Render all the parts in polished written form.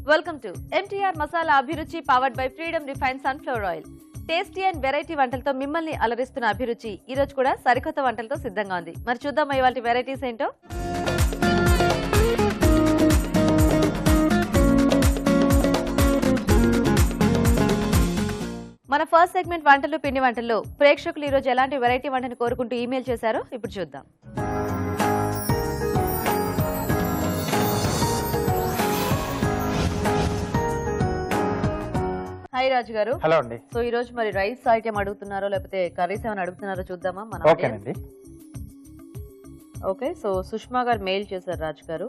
Welcome to MTR masala Abhiruchi powered by Freedom refined sunflower oil. Tasty and variety వంటలతో మిమ్మల్ని అలరిస్తున్న అభిరుచి ఈ రోజు కూడా సరికొత్త వంటలతో సిద్ధంగా ఉంది. మరి చూద్దాం ఇవాళ వెరైటీస్ ఏంటో. మన ఫస్ట్ సెగ్మెంట్ వంటలు పిండి వంటల్లో ప్రేక్షకులు ఈ రోజు ఎలాంటి వెరైటీ వంటను కోరుకుంటూ ఈమెయిల్ చేశారో ఇప్పుడు చూద్దాం. హాయ్ రాజు గారు. హలో అండి. సో ఈ రోజు మరి రైస్ ఐటమ్ అడుగుతున్నారో లేకపోతే కర్రీస్ ఏమైనా అడుగుతున్నారో చూద్దామా మన. ఓకేనండి. ఓకే, సో సుష్మా గారు మెయిల్ చేశారు రాజు గారు.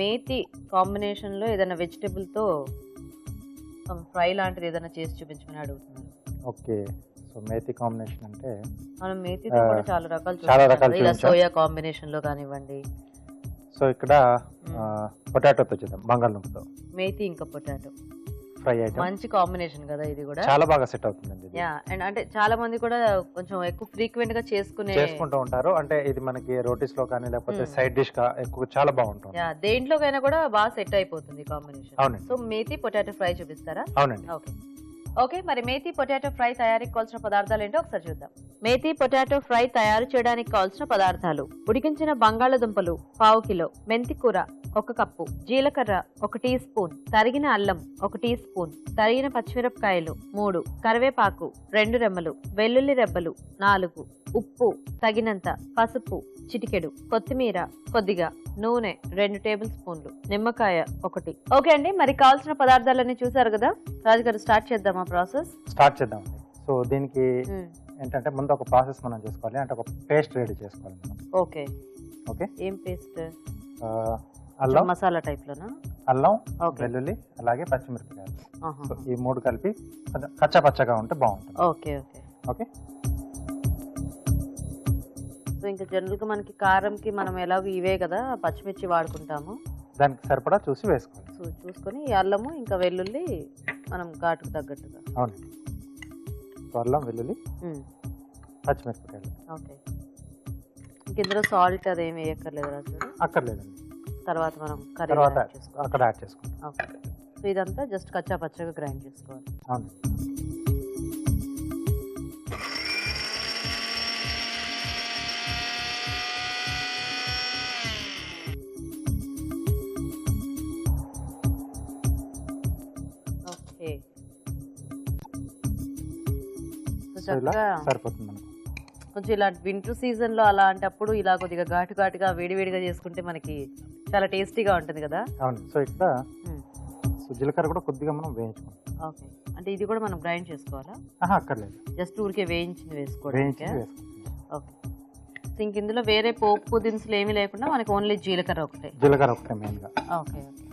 మేతి కాంబినేషన్ లో ఏదైనా వెజిటబుల్ తో ఫ్రై లాంటిది ఏదైనా చేసి చూపించమని అడుగుతున్నారు. ఓకే, సో మేతి కాంబినేషన్ అంటే మనం మేతితో కూడా చాలా రకాలు ఇలా సోయా కాంబినేషన్ లో కానివ్వండి. సో ఇక్కడ పొటాటోతో చేద్దాం, బంగాళదుంపతో మేతి ఇంకా పొటాటో ఫ్రై ఐటమ్. మంచి కాంబినేషన్ కదా ఇది కూడా, చాలా బాగా సెట్ అవుతుందండి. యా, అండ్ అంటే చాలా మంది కూడా కొంచెం ఎక్కువ ఫ్రీక్వెంట్ గా చేసుకుంటూ ఉంటారు. అంటే ఇది మనకి రోటీస్ లో కానీ లేకపోతే సైడ్ డిష్ గా ఎక్కువ చాలా బాగుంటుంది. యా, దేంట్లోకైనా కూడా బాగా సెట్ అయిపోతుంది కాంబినేషన్. అవునండి. సో మేతి పొటాటో ఫ్రై చూపిస్తారా? అవునండి. ఓకే ఓకే, మరి మేతి పొటాటో ఫ్రై తయారీకి కావాల్సిన పదార్థాలు ఏంటో ఒకసారి చూద్దాం. మేతి పొటాటో ఫ్రై తయారు చేయడానికి కావాల్సిన పదార్థాలు: ఉడికించిన బంగాళదుంపలు పావు కిలో, మెంతి కూర 1 కప్పు, జీలకర్ర 1 టీ స్పూన్, తరిగిన అల్లం 1 టీ స్పూన్, తరిగిన పచ్చిమిరపకాయలు 3, కరివేపాకు 2 రెమ్మలు, వెల్లుల్లి రెబ్బలు 4, ఉప్పు తగినంత, పసుపు చిటికెడు, కొత్తిమీర కొద్దిగా, నూనె 2 టేబుల్ స్పూన్లు, నిమ్మకాయ 1. ఓకే అండి, మరి కావాల్సిన పదార్థాలన్నీ చూసారు కదా రాజుగారు, స్టార్ట్ చేద్దామా ప్రాసెస్? స్టార్ట్ చేద్దాం. సో దీనికి ఏంటంటే ముందు ఒక ప్రాసెస్ మనం చేసుకోవాలి, అంటే ఒక పేస్ట్ రెడీ చేసుకోవాలి మనం. ఓకే ఓకే, ఏం పేస్ట్? అల్లం మసాలా టైప్ లోనా? అల్లం, వెల్లుల్లి, అలాగే పచ్చిమిరపకాయలు. సో ఈ 3 కలిపి కచ్చా పచ్చగా ఉంటే బాగుంటుంది. Okay okay okay. సో ఇంకా జనరల్ గా మనకి కారంకి మనం ఎలాగో ఇవే కదా పచ్చిమిర్చి వాడుకుంటాము, దానికి సరిపడా చూసి వేసుకోవాలి. సో చూసుకొని అల్లము ఇంకా వెల్లుల్లి మనం ఘాటుకు తగ్గట్టుగా. అవునండి. అల్లం, వెల్లుల్లి, పచ్చిమిరపకాయలు. ఓకే, ఇంక ఇందులో సాల్ట్ అదేమి వేయక్కర్లేదు రాజు? అక్కర్లేదండి, తర్వాత మనం తర్వాత అక్కడ యాడ్ చేసుకుంటాం. ఓకే, సో ఇదంతా జస్ట్ కచ్చా పచ్చగా గ్రైండ్ చేసుకోవాలి. అవును. ఓకే, సరిపోతుంది మనకు. కొంచెం ఇలా వింటర్ సీజన్ లో అలాంటప్పుడు ఇలా కొద్దిగా ఘాటుగా వేడివేడిగా చేసుకుంటే మనకి చాలా టేస్టీగా ఉంటుంది కదా. అవును. సో ఇక్కడ జీలకర్ర కూడా కొద్దిగా మనం వేయించుకోవాలి. ఓకే, అంటే ఇది కూడా మనం గ్రైండ్ చేసుకోవాలా? అక్కర్లేదు, జస్ట్ ఊరికే వేయించింది వేసుకోవాలి. ఓకే, ఇంక ఇందులో వేరే పోపు దినుసులు ఏమీ లేకుండా మనకి ఓన్లీ జీలకర్ర ఒకటే మెయిన్ గా. ఓకే ఓకే,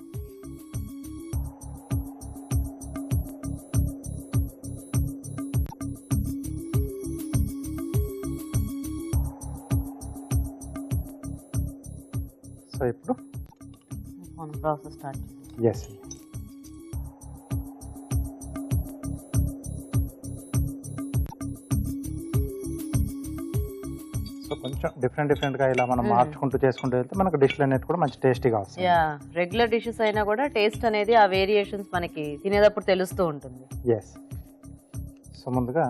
సో ఇప్పుడు మనం ప్రాసెస్ స్టార్ట్ చేద్దాం. ఎస్. సో కొంచెం డిఫరెంట్ గా ఇలా మనం మార్చుకుంటూ చేసుకుంటూ వెళ్తే మనకు డిష్లు అనేది కూడా మంచి టేస్టీగా వస్తుంది. యా, రెగ్యులర్ డిషెస్ అయినా కూడా టేస్ట్ అనేది ఆ వేరియేషన్స్ మనకి తినేటప్పుడు తెలుస్తూ ఉంటుంది. ఎస్. సో ముందుగా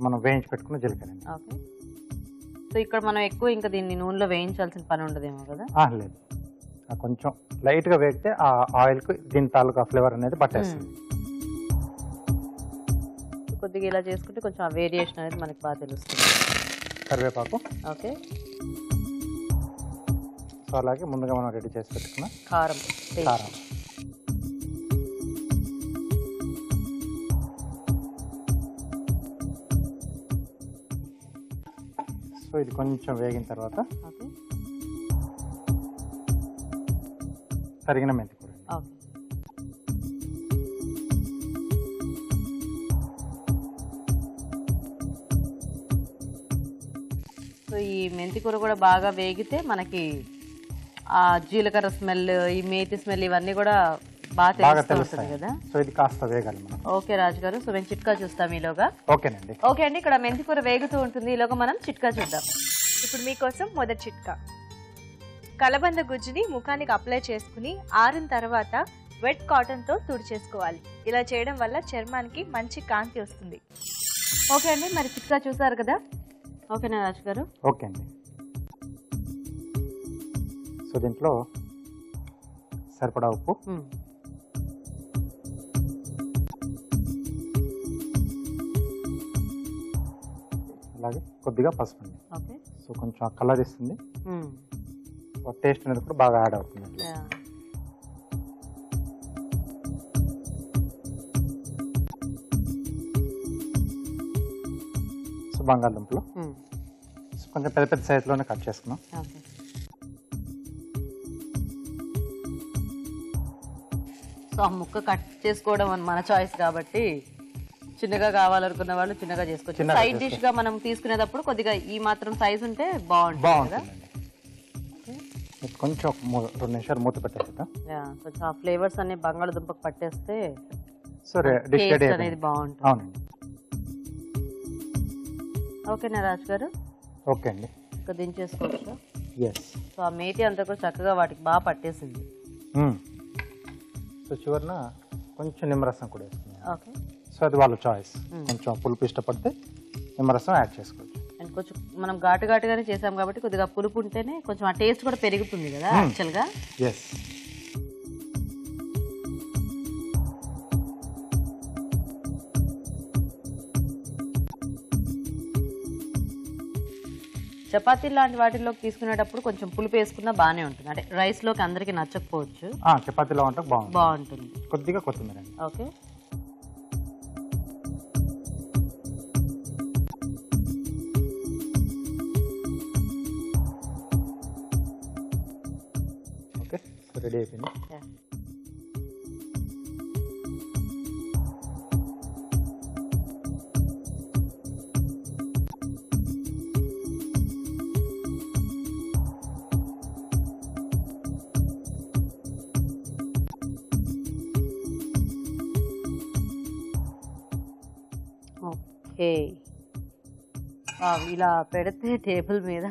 మనం వేయించి పెట్టుకున్న జీలకర్ర. ఓకే, సో ఇక్కడ మనం ఎక్కువ ఇంకా దీన్ని నూనెలో వేయించాల్సిన పని ఉండదేమో కదా? లేదు, కొంచెం లైట్ గా వేగితే ఆ ఆయిల్ కు దీని తాలూకా ఫ్లేవర్ అనేది పట్టేస్తుంది. కొద్దిగా ఇలా చేసుకుంటే కొంచెం ఆ వేరియేషన్ అనేది మనకి బాగా తెలుస్తుంది. కరివేపాకు. ఓకే, సో అలాగే ముందుగా మనం రెడీ చేసి పెట్టుకున్న కారం. సో ఇది కొంచెం వేగిన తర్వాత తరిగిన మెంతి కూర. సో ఈ మెంతి కూర కూడా బాగా వేగితే మనకి ఆ జీలకర్ర స్మెల్, ఈ మేతి స్మెల్ ఇవన్నీ కూడా బాగా తెలుస్తుంది కదా. సో ఇది కాస్త వేగాలి మనం. ఓకే రాజు గారు, సో మేము చిట్కా చూస్తాం ఈలోగా. ఓకేనండి. ఓకే అండి, ఇక్కడ మెంతి కూర వేగుతూ ఉంటుంది, ఈలోగా మనం చిట్కా చూద్దాం. ఇప్పుడు మీకోసం మొదటి చిట్కా. కలబంద గుజ్జుని ముఖానికి అప్లై చేసుకుని ఆరిన తర్వాత వెట్ కాటన్తో తుడిచేసుకోవాలి. ఇలా చేయడం వల్ల చర్మానికి మంచి కాంతి వస్తుంది. ఓకే అండి, మరి చిట్కా చూసారు కదా. ఓకేనా రాజు గారు? ఓకే అండి. సో దీంట్లో సరిపడా ఉప్పు, అలాగే కొద్దిగా పసుపు అండి. ఓకే. సో కొంచెం కలర్ ఇస్తుంది, టేస్ట్ అనేది కూడా బాగా యాడ్ అవుతుంది. సో బంగాళదుంపలు కొంచెం పెద్ద పెద్ద సైజులోనే కట్ చేసుకున్నాం. సో ఆ ముక్క కట్ చేసుకోవడం మన చాయిస్ కాబట్టి చిన్నగా కావాలనుకున్న వాళ్ళు చిన్నగా చేసుకోవచ్చు. సైడ్ డిష్ గా మనం తీసుకునేటప్పుడు కొద్దిగా ఈ మాత్రం సైజ్ ఉంటే బాగుంటుంది. కొంచెం 2 నిమిషాలు మూత పెట్టేస్తా. కొంచెం ఆ ఫ్లేవర్స్ అన్ని బంగాళదుంపకు పట్టేస్తే సో డిష్ రెడీ అనేది బాగుంటుంది. అవునండి. ఓకేనా రాజు గారు? ఓకే అండి. ఇంకా దించేసుకోవచ్చు. ఎస్. సో ఆ మేతి అంతా కూడా చక్కగా వాటికి బాగా పట్టేసింది. సో చివరిన కొంచెం నిమ్మరసం కూడా వేసుకున్నాం. ఓకే. సో అది వాళ్ళ చాయిస్. కొంచెం పులుపు ఇష్టపడితే నిమ్మరసం యాడ్ చేసుకోవచ్చు. అండ్ కొంచెం మనం ఘాటుగానే చేసాం కాబట్టి కొద్దిగా పులుపు ఉంటేనే కొంచెం ఆ టేస్ట్ కూడా పెరుగుతుంది కదా యాక్చువల్గా. ఎస్. చపాతీ లాంటి వాటిలోకి తీసుకునేటప్పుడు కొంచెం పులుపు వేసుకున్నా బాగానే ఉంటుంది. అంటే రైస్లోకి అందరికీ నచ్చకపోవచ్చు, చపాతీలో వంట బాగుంటుంది. కొద్దిగా కొత్తిమీర. ఓకే. ఓకే, రెడీ అయిపోయింది. ఇలా పెడితే టేబుల్ మీద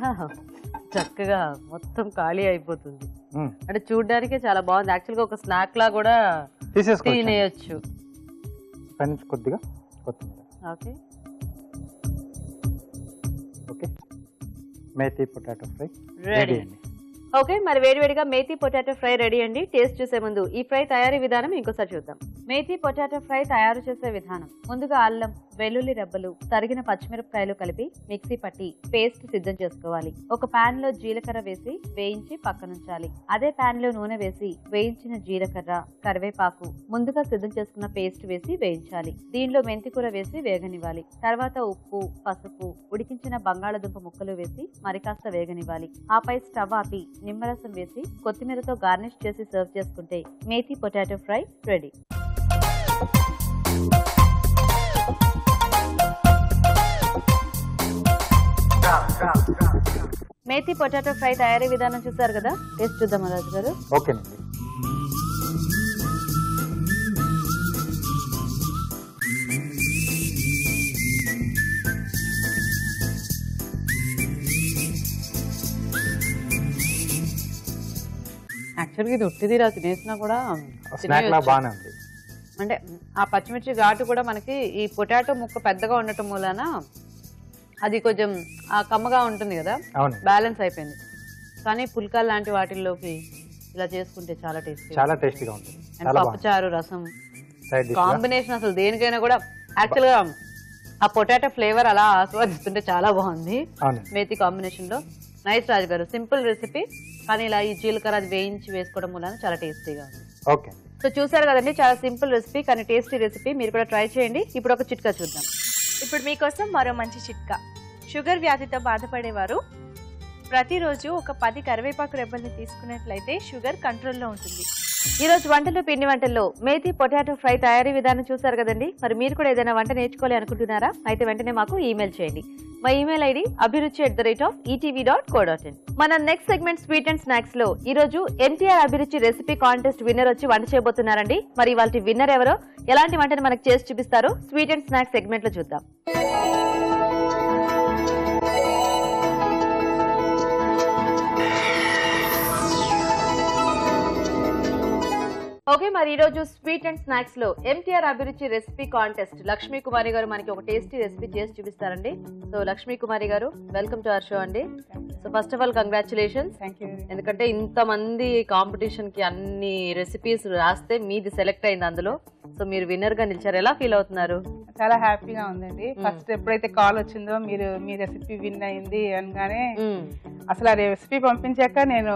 చక్కగా మొత్తం ఖాళీ అయిపోతుంది. అంటే చూడడానికే చాలా బాగుంది. యాక్చువల్గా ఒక స్నాక్ లా కూడా తినేయచ్చు. కొద్దిగా కొత్తిమీర. Okay. Okay, methi potato fry ready అండి. ఓకే, మరి వేడివేడిగా మేతి పొటాటో ఫ్రై రెడీ అండి. టేస్ట్ చూసే ముందు ఈ ఫ్రై తయారీ విధానం ఇంకోసారి చూద్దాం. మేతి పొటాటో ఫ్రై తయారు చేసే విధానం: ముందుగా అల్లం, వెల్లుల్లి రెబ్బలు, తరిగిన పచ్చిమిరపకాయలు కలిపి మిక్సీ పట్టి పేస్ట్ సిద్ధం చేసుకోవాలి. ఒక పాన్ లో జీలకర్ర వేసి వేయించి పక్కనుంచాలి. అదే పాన్ లో నూనె వేసి వేయించిన జీలకర్ర, కరివేపాకు, ముందుగా సిద్ధం చేసుకున్న పేస్ట్ వేసి వేయించాలి. దీనిలో మెంతికూర వేసి వేగనివ్వాలి. తర్వాత ఉప్పు, పసుపు, ఉడికించిన బంగాళదుంప ముక్కలు వేసి మరికాస్త వేగనివ్వాలి. ఆపై స్టవ్ ఆపి నిమ్మరసం వేసి కొత్తిమీరతో గార్నిష్ చేసి సర్వ్ చేసుకుంటే methi potato fry ready. Methi potato fry తయారీ విధానం చూసారు కదా. టేస్ట్ చూద్దాం రాజు గారు. ఓకేనండి. యాక్చువల్గా ఇది ఉట్టిది తినేసినా కూడా బాగానే ఉంది. అంటే ఆ పచ్చిమిర్చి ఘాటు కూడా మనకి ఈ పొటాటో ముక్క పెద్దగా ఉండటం మూలన అది కొంచెం ఆ కమ్మగా ఉంటుంది కదా, బ్యాలెన్స్ అయిపోయింది. కానీ పుల్కాలు లాంటి వాటిల్లోకి ఇలా చేసుకుంటే చాలా టేస్టీగా ఉంటుంది. అండ్ పప్పుచారు, రసం కాంబినేషన్ అసలు దేనికైనా కూడా యాక్చువల్గా ఆ పొటాటో ఫ్లేవర్ అలా ఆస్వాదిస్తుంటే చాలా బాగుంది మేతి కాంబినేషన్ లో. నైస్ రాజు గారు, సింపుల్ రెసిపీ కానీ ఇలా ఈ జీలకర్ర అది వేయించి వేసుకోవడం వల్ల చాలా టేస్టీగా ఉంది. ఓకే. సో చూసారు కదండి, చాలా సింపుల్ రెసిపీ కానీ టేస్టీ రెసిపీ. మీరు కూడా ట్రై చేయండి. ఇప్పుడు ఒక చిట్కా చూద్దాం. ఇప్పుడు మీకోసం మరో మంచి చిట్కా. షుగర్ వ్యాధితో బాధపడేవారు ప్రతిరోజు ఒక 10 కరివేపాకు రెబ్బల్ని తీసుకున్నట్లయితే షుగర్ కంట్రోల్లో ఉంటుంది. ఈ రోజు వంటలు పిండి వంటల్లో మేతి పొటాటో ఫ్రై తయారీ విధానం చూసారు కదండి. మరి మీరు కూడా ఏదైనా వంట నేర్చుకోవాలి అనుకుంటున్నారా? అయితే వెంటనే మాకు ఈమెయిల్ చేయండి. మా ఈమెయిల్ ఐడి abhiruchi@etv.co.in. మన next segment sweet and snacks లో ఈ రోజు ఎన్టీఆర్ అభిరుచి రెసిపీ కాంటెస్ట్ విన్నర్ వచ్చి వంట చేయబోతున్నారండి. మరి వాళ్ళ విన్నర్ ఎవరో, ఎలాంటి వంటని మనకు చేసి చూపిస్తారో స్వీట్ అండ్ స్నాక్స్ సెగ్మెంట్ లో చూద్దాం. ఓకే, మరి ఈ రోజు స్వీట్ అండ్ స్నాక్స్ లో ఎంటీఆర్ అభిరుచి రెసిపీ కాంటెస్ట్ లక్ష్మీ కుమారి గారు మనకి ఒక టేస్టీ రెసిపీ చేసి చూపిస్తారండి. సో లక్ష్మీ కుమారి గారు, వెల్కమ్ టు అవర్ షో అండి. So first of all congratulations, ఎందుకంటే ఇంత మంది కాంపిటీషన్ కి అన్ని రెసిపీస్ రాస్తే మీది సెలెక్ట్ అయింది అందులో. సో మీరు విన్నర్ గా నిలిచారు, ఎలా ఫీల్ అవుతున్నారు? చాలా హ్యాపీగా ఉందండి. ఫస్ట్ ఎప్పుడైతే కాల్ వచ్చిందో మీరు మీ రెసిపీ విన్ అయింది అనగానే అసలు ఆ రెసిపీ పంపించాక నేను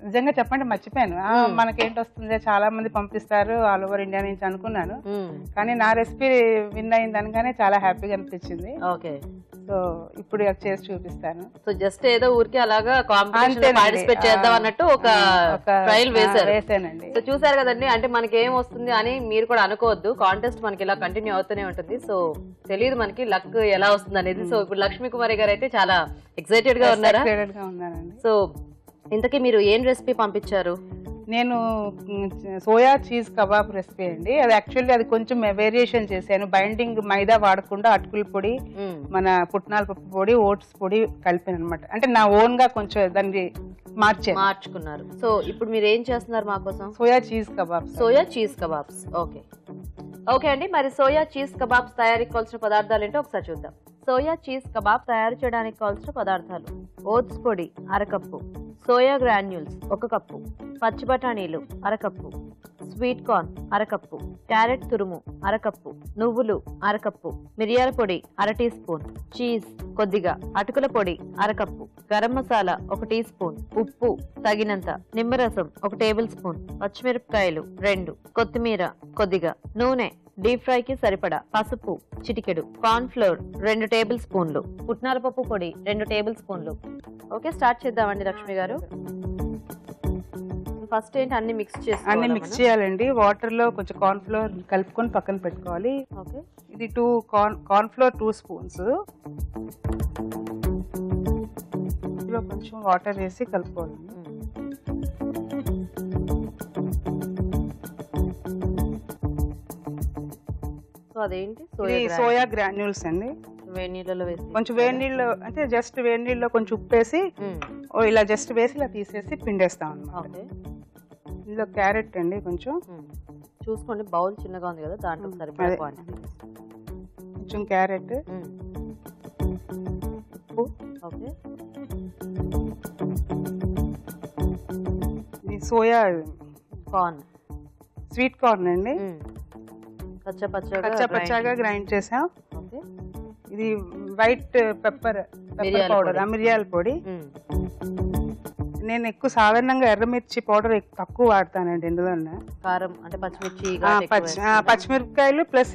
నిజంగా చెప్పండి మర్చిపోయాను. మనకేంటి వస్తుంది, చాలా మంది పంపిస్తారు ఆల్ ఓవర్ ఇండియా నుంచి అనుకున్నాను. కానీ నా రెసిపీ విన్ అయింది అనగానే చాలా హ్యాపీగా అనిపించింది. ఓకే, సో ఇప్పుడు చేసి చూపిస్తాను. సో జస్ట్ ఏదో ఊరికి అలాగా కాంపిటీషన్ పార్టిసిపేట్ చేద్దాం అన్నట్టు ఒక ట్రయల్ వేసానండి. సో చూసారు కదండి, అంటే మనకి ఏం వస్తుంది అని మీరు కూడా అనుకోవద్దు. కాంటెస్ట్ మనకి ఇలా కంటిన్యూ అవుతూనే ఉంటుంది. సో తెలియదు మనకి లక్ ఎలా వస్తుంది అనేది. సో ఇప్పుడు లక్ష్మీ కుమారి గారు అయితే చాలా ఎక్సైటెడ్ గా ఉన్నారా? సో ఇంతకీ మీరు ఏం రెసిపీ పంపించారు? నేను సోయా చీజ్ కబాబ్ రెసిపీ అండి. అది యాక్చువల్లీ అది కొంచెం వేరియేషన్ చేశాను. బైండింగ్ మైదా వాడకుండా అటుకుల పొడి, మన పుట్నాల పప్పు పొడి, ఓట్స్ పొడి కలిపాను అనమాట. అంటే నా ఓన్ గా కొంచెం దాన్ని మార్చుకున్నారు. సో ఇప్పుడు మీరు ఏం చేస్తున్నారు మా కోసం? Soya cheese kebabs. Soya cheese kebabs. Okay okay అండి, మరి సోయా చీజ్ కబాబ్స్ తయారీకి కావాల్సిన పదార్థాలు ఏంటో ఒకసారి చూద్దాం. సోయా చీజ్ కబాబ్ తయారు చేయడానికి కావాల్సిన పదార్థాలు: ఓట్స్ పొడి అరకప్పు, సోయా గ్రాన్యూల్స్ 1 కప్పు, పచ్చి బఠానీలు అరకప్పు, స్వీట్ కార్న్ అరకప్పు, క్యారెట్ తురుము అరకప్పు, నువ్వులు అరకప్పు, మిరియాల పొడి 1 టీ స్పూన్, చీజ్ కొద్దిగా, అటుకుల పొడి అరకప్పు, గరం మసాలా 1 టీ స్పూన్, ఉప్పు తగినంత, నిమ్మరసం 1 టేబుల్ స్పూన్, పచ్చిమిరపకాయలు 2, కొత్తిమీర కొద్దిగా, నూనె డీప్ ఫ్రై కి సరిపడా, పసుపు చిటికెడు, కార్న్ ఫ్లోర్ 2 టేబుల్ స్పూన్లు, పుట్నాల పప్పు పొడి 2 టేబుల్ స్పూన్లు. ఓకే, స్టార్ట్ చేద్దామండి లక్ష్మి గారు. ఫస్ట్ ఏంటి, అన్ని మిక్స్ చేయాలండి. వాటర్ లో కొంచెం కార్న్ ఫ్లోర్ కలుపుకొని పక్కన పెట్టుకోవాలి. ఓకే, ఇది కార్న్ ఫ్లోర్ 2 స్పూన్స్. ఇందులో కొంచెం వాటర్ వేసి కలుపుకోవాలి. అదేంటి, సోయా గ్రాన్యూల్స్ అండి. వేడి నీళ్ళలో వేసి, కొంచెం వేడి నీళ్ళు అంటే జస్ట్ వేడి నీళ్ళలో కొంచెం ఉప్పు వేసి ఇలా జస్ట్ వేసి ఇలా తీసేసి పిండేస్తాం అన్నమాట. ఇందులో క్యారెట్ అండి, కొంచెం చూసుకోండి, బౌల్ చిన్నగా ఉంది కదా, దాంట్లో సరిపడా కొంచెం క్యారెట్, ఉప్పు, ఓకే, ఇది సోయా కార్న్, స్వీట్ కార్న్ అండి, పచ్చగా గ్రైండ్ చేసాం. ఇది వైట్ పెప్పర్ పౌడర్, మిరియాల పొడి. నేను ఎక్కువ సాధారణంగా ఎర్రమిర్చి పౌడర్ తక్కువ వాడతానండి ఇందులో. కారం అంటే పచ్చిమిర్చి, పచ్చిమిరపకాయలు ప్లస్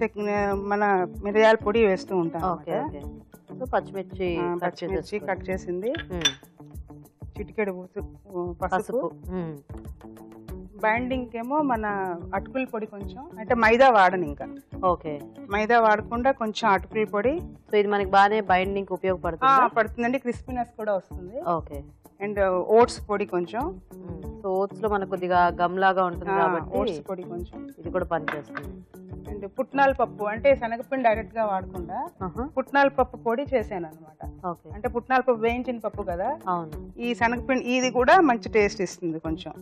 మన మిరియాల పొడి వేస్తూ ఉంటాను. పచ్చిమిర్చి కట్ చేసింది, చిటికెడు పసుపు. బైండింగ్ ఏమో మన అటుకుల పొడి కొంచెం, అంటే మైదా వాడను ఇంకా. ఓకే, మైదా వాడకుండా కొంచెం అటుకుల పొడి. సో ఇది మనకి బాగానే బైండింగ్ పడుతుందండి, క్రిస్పీనెస్ కూడా వస్తుంది. ఓకే, అండ్ ఓట్స్ పొడి కొంచెం. సో ఓట్స్ లో మనకు కొద్దిగా గమ్ లాగా ఉంటుంది కాబట్టి ఓట్స్ పొడి కొంచెం, ఇది కూడా పనిచేస్తుంది. అండ్ పుట్నాల పప్పు, అంటే శనగపిండి డైరెక్ట్ గా వాడకుండా పుట్నాల పప్పు పొడి చేశాను అనమాట. అంటే పుట్నాల పప్పు వేయించిన పప్పు కదా, ఈ శనగపిండి ఇది కూడా మంచి టేస్ట్ ఇస్తుంది కొంచెం.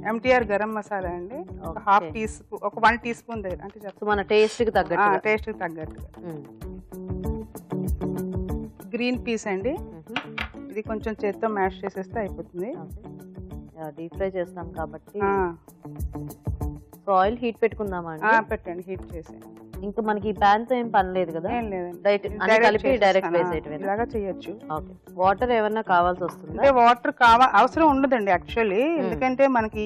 ఎంటీఆర్ గరం మసాలా అండి, ఒక 1/2 టీ స్పూన్, ఒక 1 టీ స్పూన్ దగ్గర, అంటే మన టేస్ట్ కి తగ్గట్టుగా. గ్రీన్ పీస్ అండి, ఇది కొంచెం చేత్తో మ్యాష్ చేసేస్తే అయిపోతుంది. డీప్ ఫ్రై చేస్తాం కాబట్టి. సో ఆయిల్ హీట్ పెట్టుకుందామా? పెట్టండి, హీట్ చేసి. ఇంకా మనకి ప్యాన్ తో ఏం పని లేదు కదా, ఏం లేదండి, డైరెక్ట్ వేసేయటం. ఇలాగా చేయొచ్చు. వాటర్ ఏమన్నా కావాల్సి వస్తుంది? అంటే వాటర్ అవసరం ఉండదండి యాక్చువల్లీ, ఎందుకంటే మనకి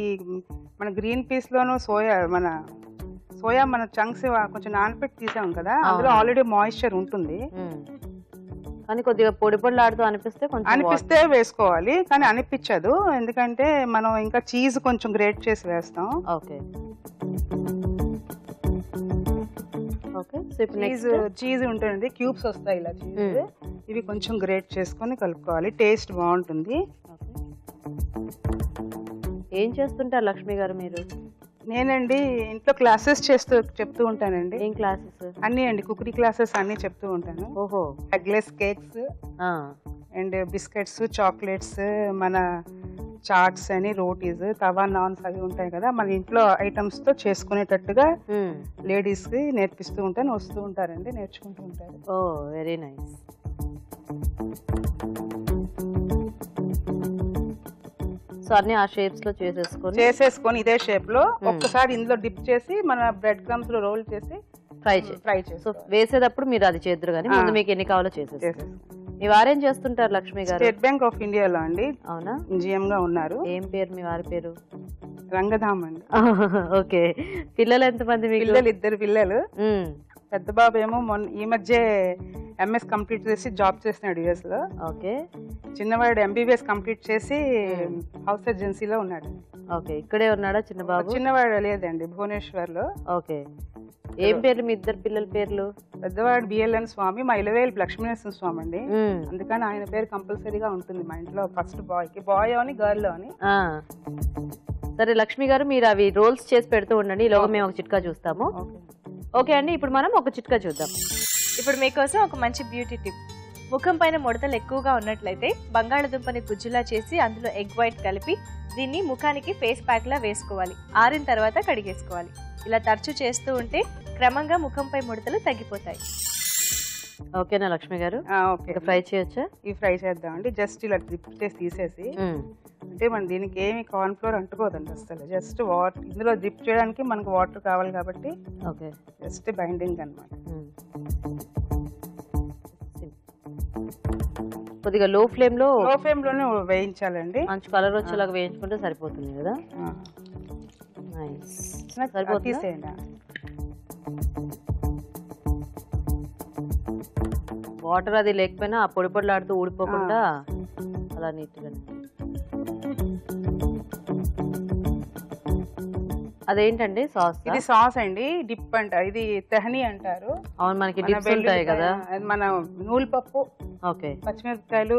మన గ్రీన్ పీస్ లోను సోయా మన చంక్స్ కొంచెం నానపెట్టి తీసాం కదా, అందులో ఆల్రెడీ మాయిశ్చర్ ఉంటుంది. కానీ కొద్దిగా పొడి పొడిలాడుతూ అనిపిస్తే వేసుకోవాలి, కానీ అనిపించదు, ఎందుకంటే మనం ఇంకా చీజ్ కొంచెం గ్రేట్ చేసి వేస్తాం. ఓకే, చీజ్ ఉంటుంది, క్యూబ్స్ వస్తాయి ఇలా చీజ్, ఇవి కొంచెం గ్రేట్ చేసుకొని కలుపుకోవాలి, టేస్ట్ బాగుంటుంది. ఏం చేస్తుంటారు లక్ష్మి గారు మీరు? నేనండి ఇంట్లో క్లాసెస్ చెప్తూ ఉంటానండి. ఏం క్లాసెస్? అన్ని అండి, కుకరీ క్లాసెస్ అన్ని చెప్తూ ఉంటాను. ఓహో, eggless cakes and biscuits, chocolates, మన చాట్స్ అని, రోటీస్, తవా నాన్స్ అవి ఉంటాయి కదా, మన ఇంట్లో ఐటమ్స్ తో చేసుకునేటట్టుగా లేడీస్ కి నేర్పిస్తూ ఉంటాను, వస్తూ ఉంటారండి, నేర్చుకుంటూ ఉంటారు. ఓ వెరీ నైస్. సో అన్ని ఆ షేప్స్ లో చేసేసుకొని ఇదే షేప్ లో ఒక్కసారి ఇందులో డిప్ చేసి మన బ్రెడ్ క్రమ్స్ లో రోల్ చేసి ఫ్రై చేసి. సో వేసేటప్పుడు మీరు అది చేద్దరు కానీ ముందు మీకు ఎన్ని కావాలో చేసేసి. మీ వారేం చేస్తుంటారు లక్ష్మి గారు? స్టేట్ బ్యాంక్ ఆఫ్ ఇండియాలో అండి. అవునా? జిఎం గా ఉన్నారు. ఏం పేరు మీ వారి పేరు? రంగధామ్ అండి. ఓకే. పిల్లలు ఎంతమంది మీకు? పిల్లలు 2 పిల్లలు. పెద్ద బాబు ఏమో ఈ మధ్య ఎంఎస్ కంప్లీట్ చేసి జాబ్ చేస్తున్నాడు యుఎస్ లో. ఓకే. చిన్నవాడు ఎంబీబీఎస్ కంప్లీట్ చేసి హౌస్ ఏజెన్సీలో ఉన్నాడు. ఓకే. ఇక్కడే ఉన్నాడా చిన్న బాబు? చిన్నవాడు లేదండి, భువనేశ్వర్ లో. ఓకే. ఏం పేర్లు మీ 2 పిల్లల పేర్లు? పెద్దవాడు బిఎల్ఎన్ స్వామి, మా ఇలవేలు లక్ష్మీనరసింహ స్వామి అండి. అందుకని ఆయన పేరు కంపల్సరీగా ఉంటుంది మా ఇంట్లో. ఫస్ట్ బాయ్ అని గర్ల్ అని. సరే లక్ష్మి గారు, మీరు అవి రోల్స్ చేసి పెడుతూ ఉండండి, ఈలోగా మేము ఒక చిట్కా చూస్తాము. ఓకే అండి, ఇప్పుడు మనం ఒక చిట్కా చూద్దాం. ఇప్పుడు మీకోసం ఒక మంచి బ్యూటీ టిప్. ముఖం పైన ముడతలు ఎక్కువగా ఉన్నట్లయితే బంగాళదుంపని గుజ్జులా చేసి అందులో ఎగ్ వైట్ కలిపి దీన్ని ముఖానికి ఫేస్ ప్యాక్ లా వేసుకోవాలి. ఆరిన తర్వాత కడిగేసుకోవాలి. ఇలా తరచూ చేస్తూ ఉంటే క్రమంగా ముఖంపై ముడతలు తగ్గిపోతాయి. ఓకేనా లక్ష్మి గారు? ఓకే. ఫ్రై చేయొచ్చా? ఈ ఫ్రై చేద్దామండి. జస్ట్ ఇలా డ్రిప్ చేసి తీసేసి, అంటే మన దీనికి ఏమి కార్న్ ఫ్లోర్ అంటుకోదండి అసలు. జస్ట్ వాటర్ ఇందులో డ్రిప్ చేయడానికి మనకు వాటర్ కావాలి కాబట్టి ఓకే, జస్ట్ బైండింగ్ అన్నమాట. కొద్దిగా లో ఫ్లేమ్ లోనే వేయించాలండి. మంచి కలర్ వచ్చేలాగా వేయించుకుంటే సరిపోతుంది కదా. తీసేయండి. వాటర్ అది లేకపోయినా ఆ పొడి పొడిలాడుతూ ఊడిపోకుండా అలా నీట్గా. అదేంటండి సాస్? ఇది సాస్ అండి, డిప్ అంట. ఇది తెహనీ అంటారు. అవును, మనకి డిప్స్ ఉంటాయి కదా. మన నూలుపప్పు, ఓకే, పచ్చిమిరపకాయలు,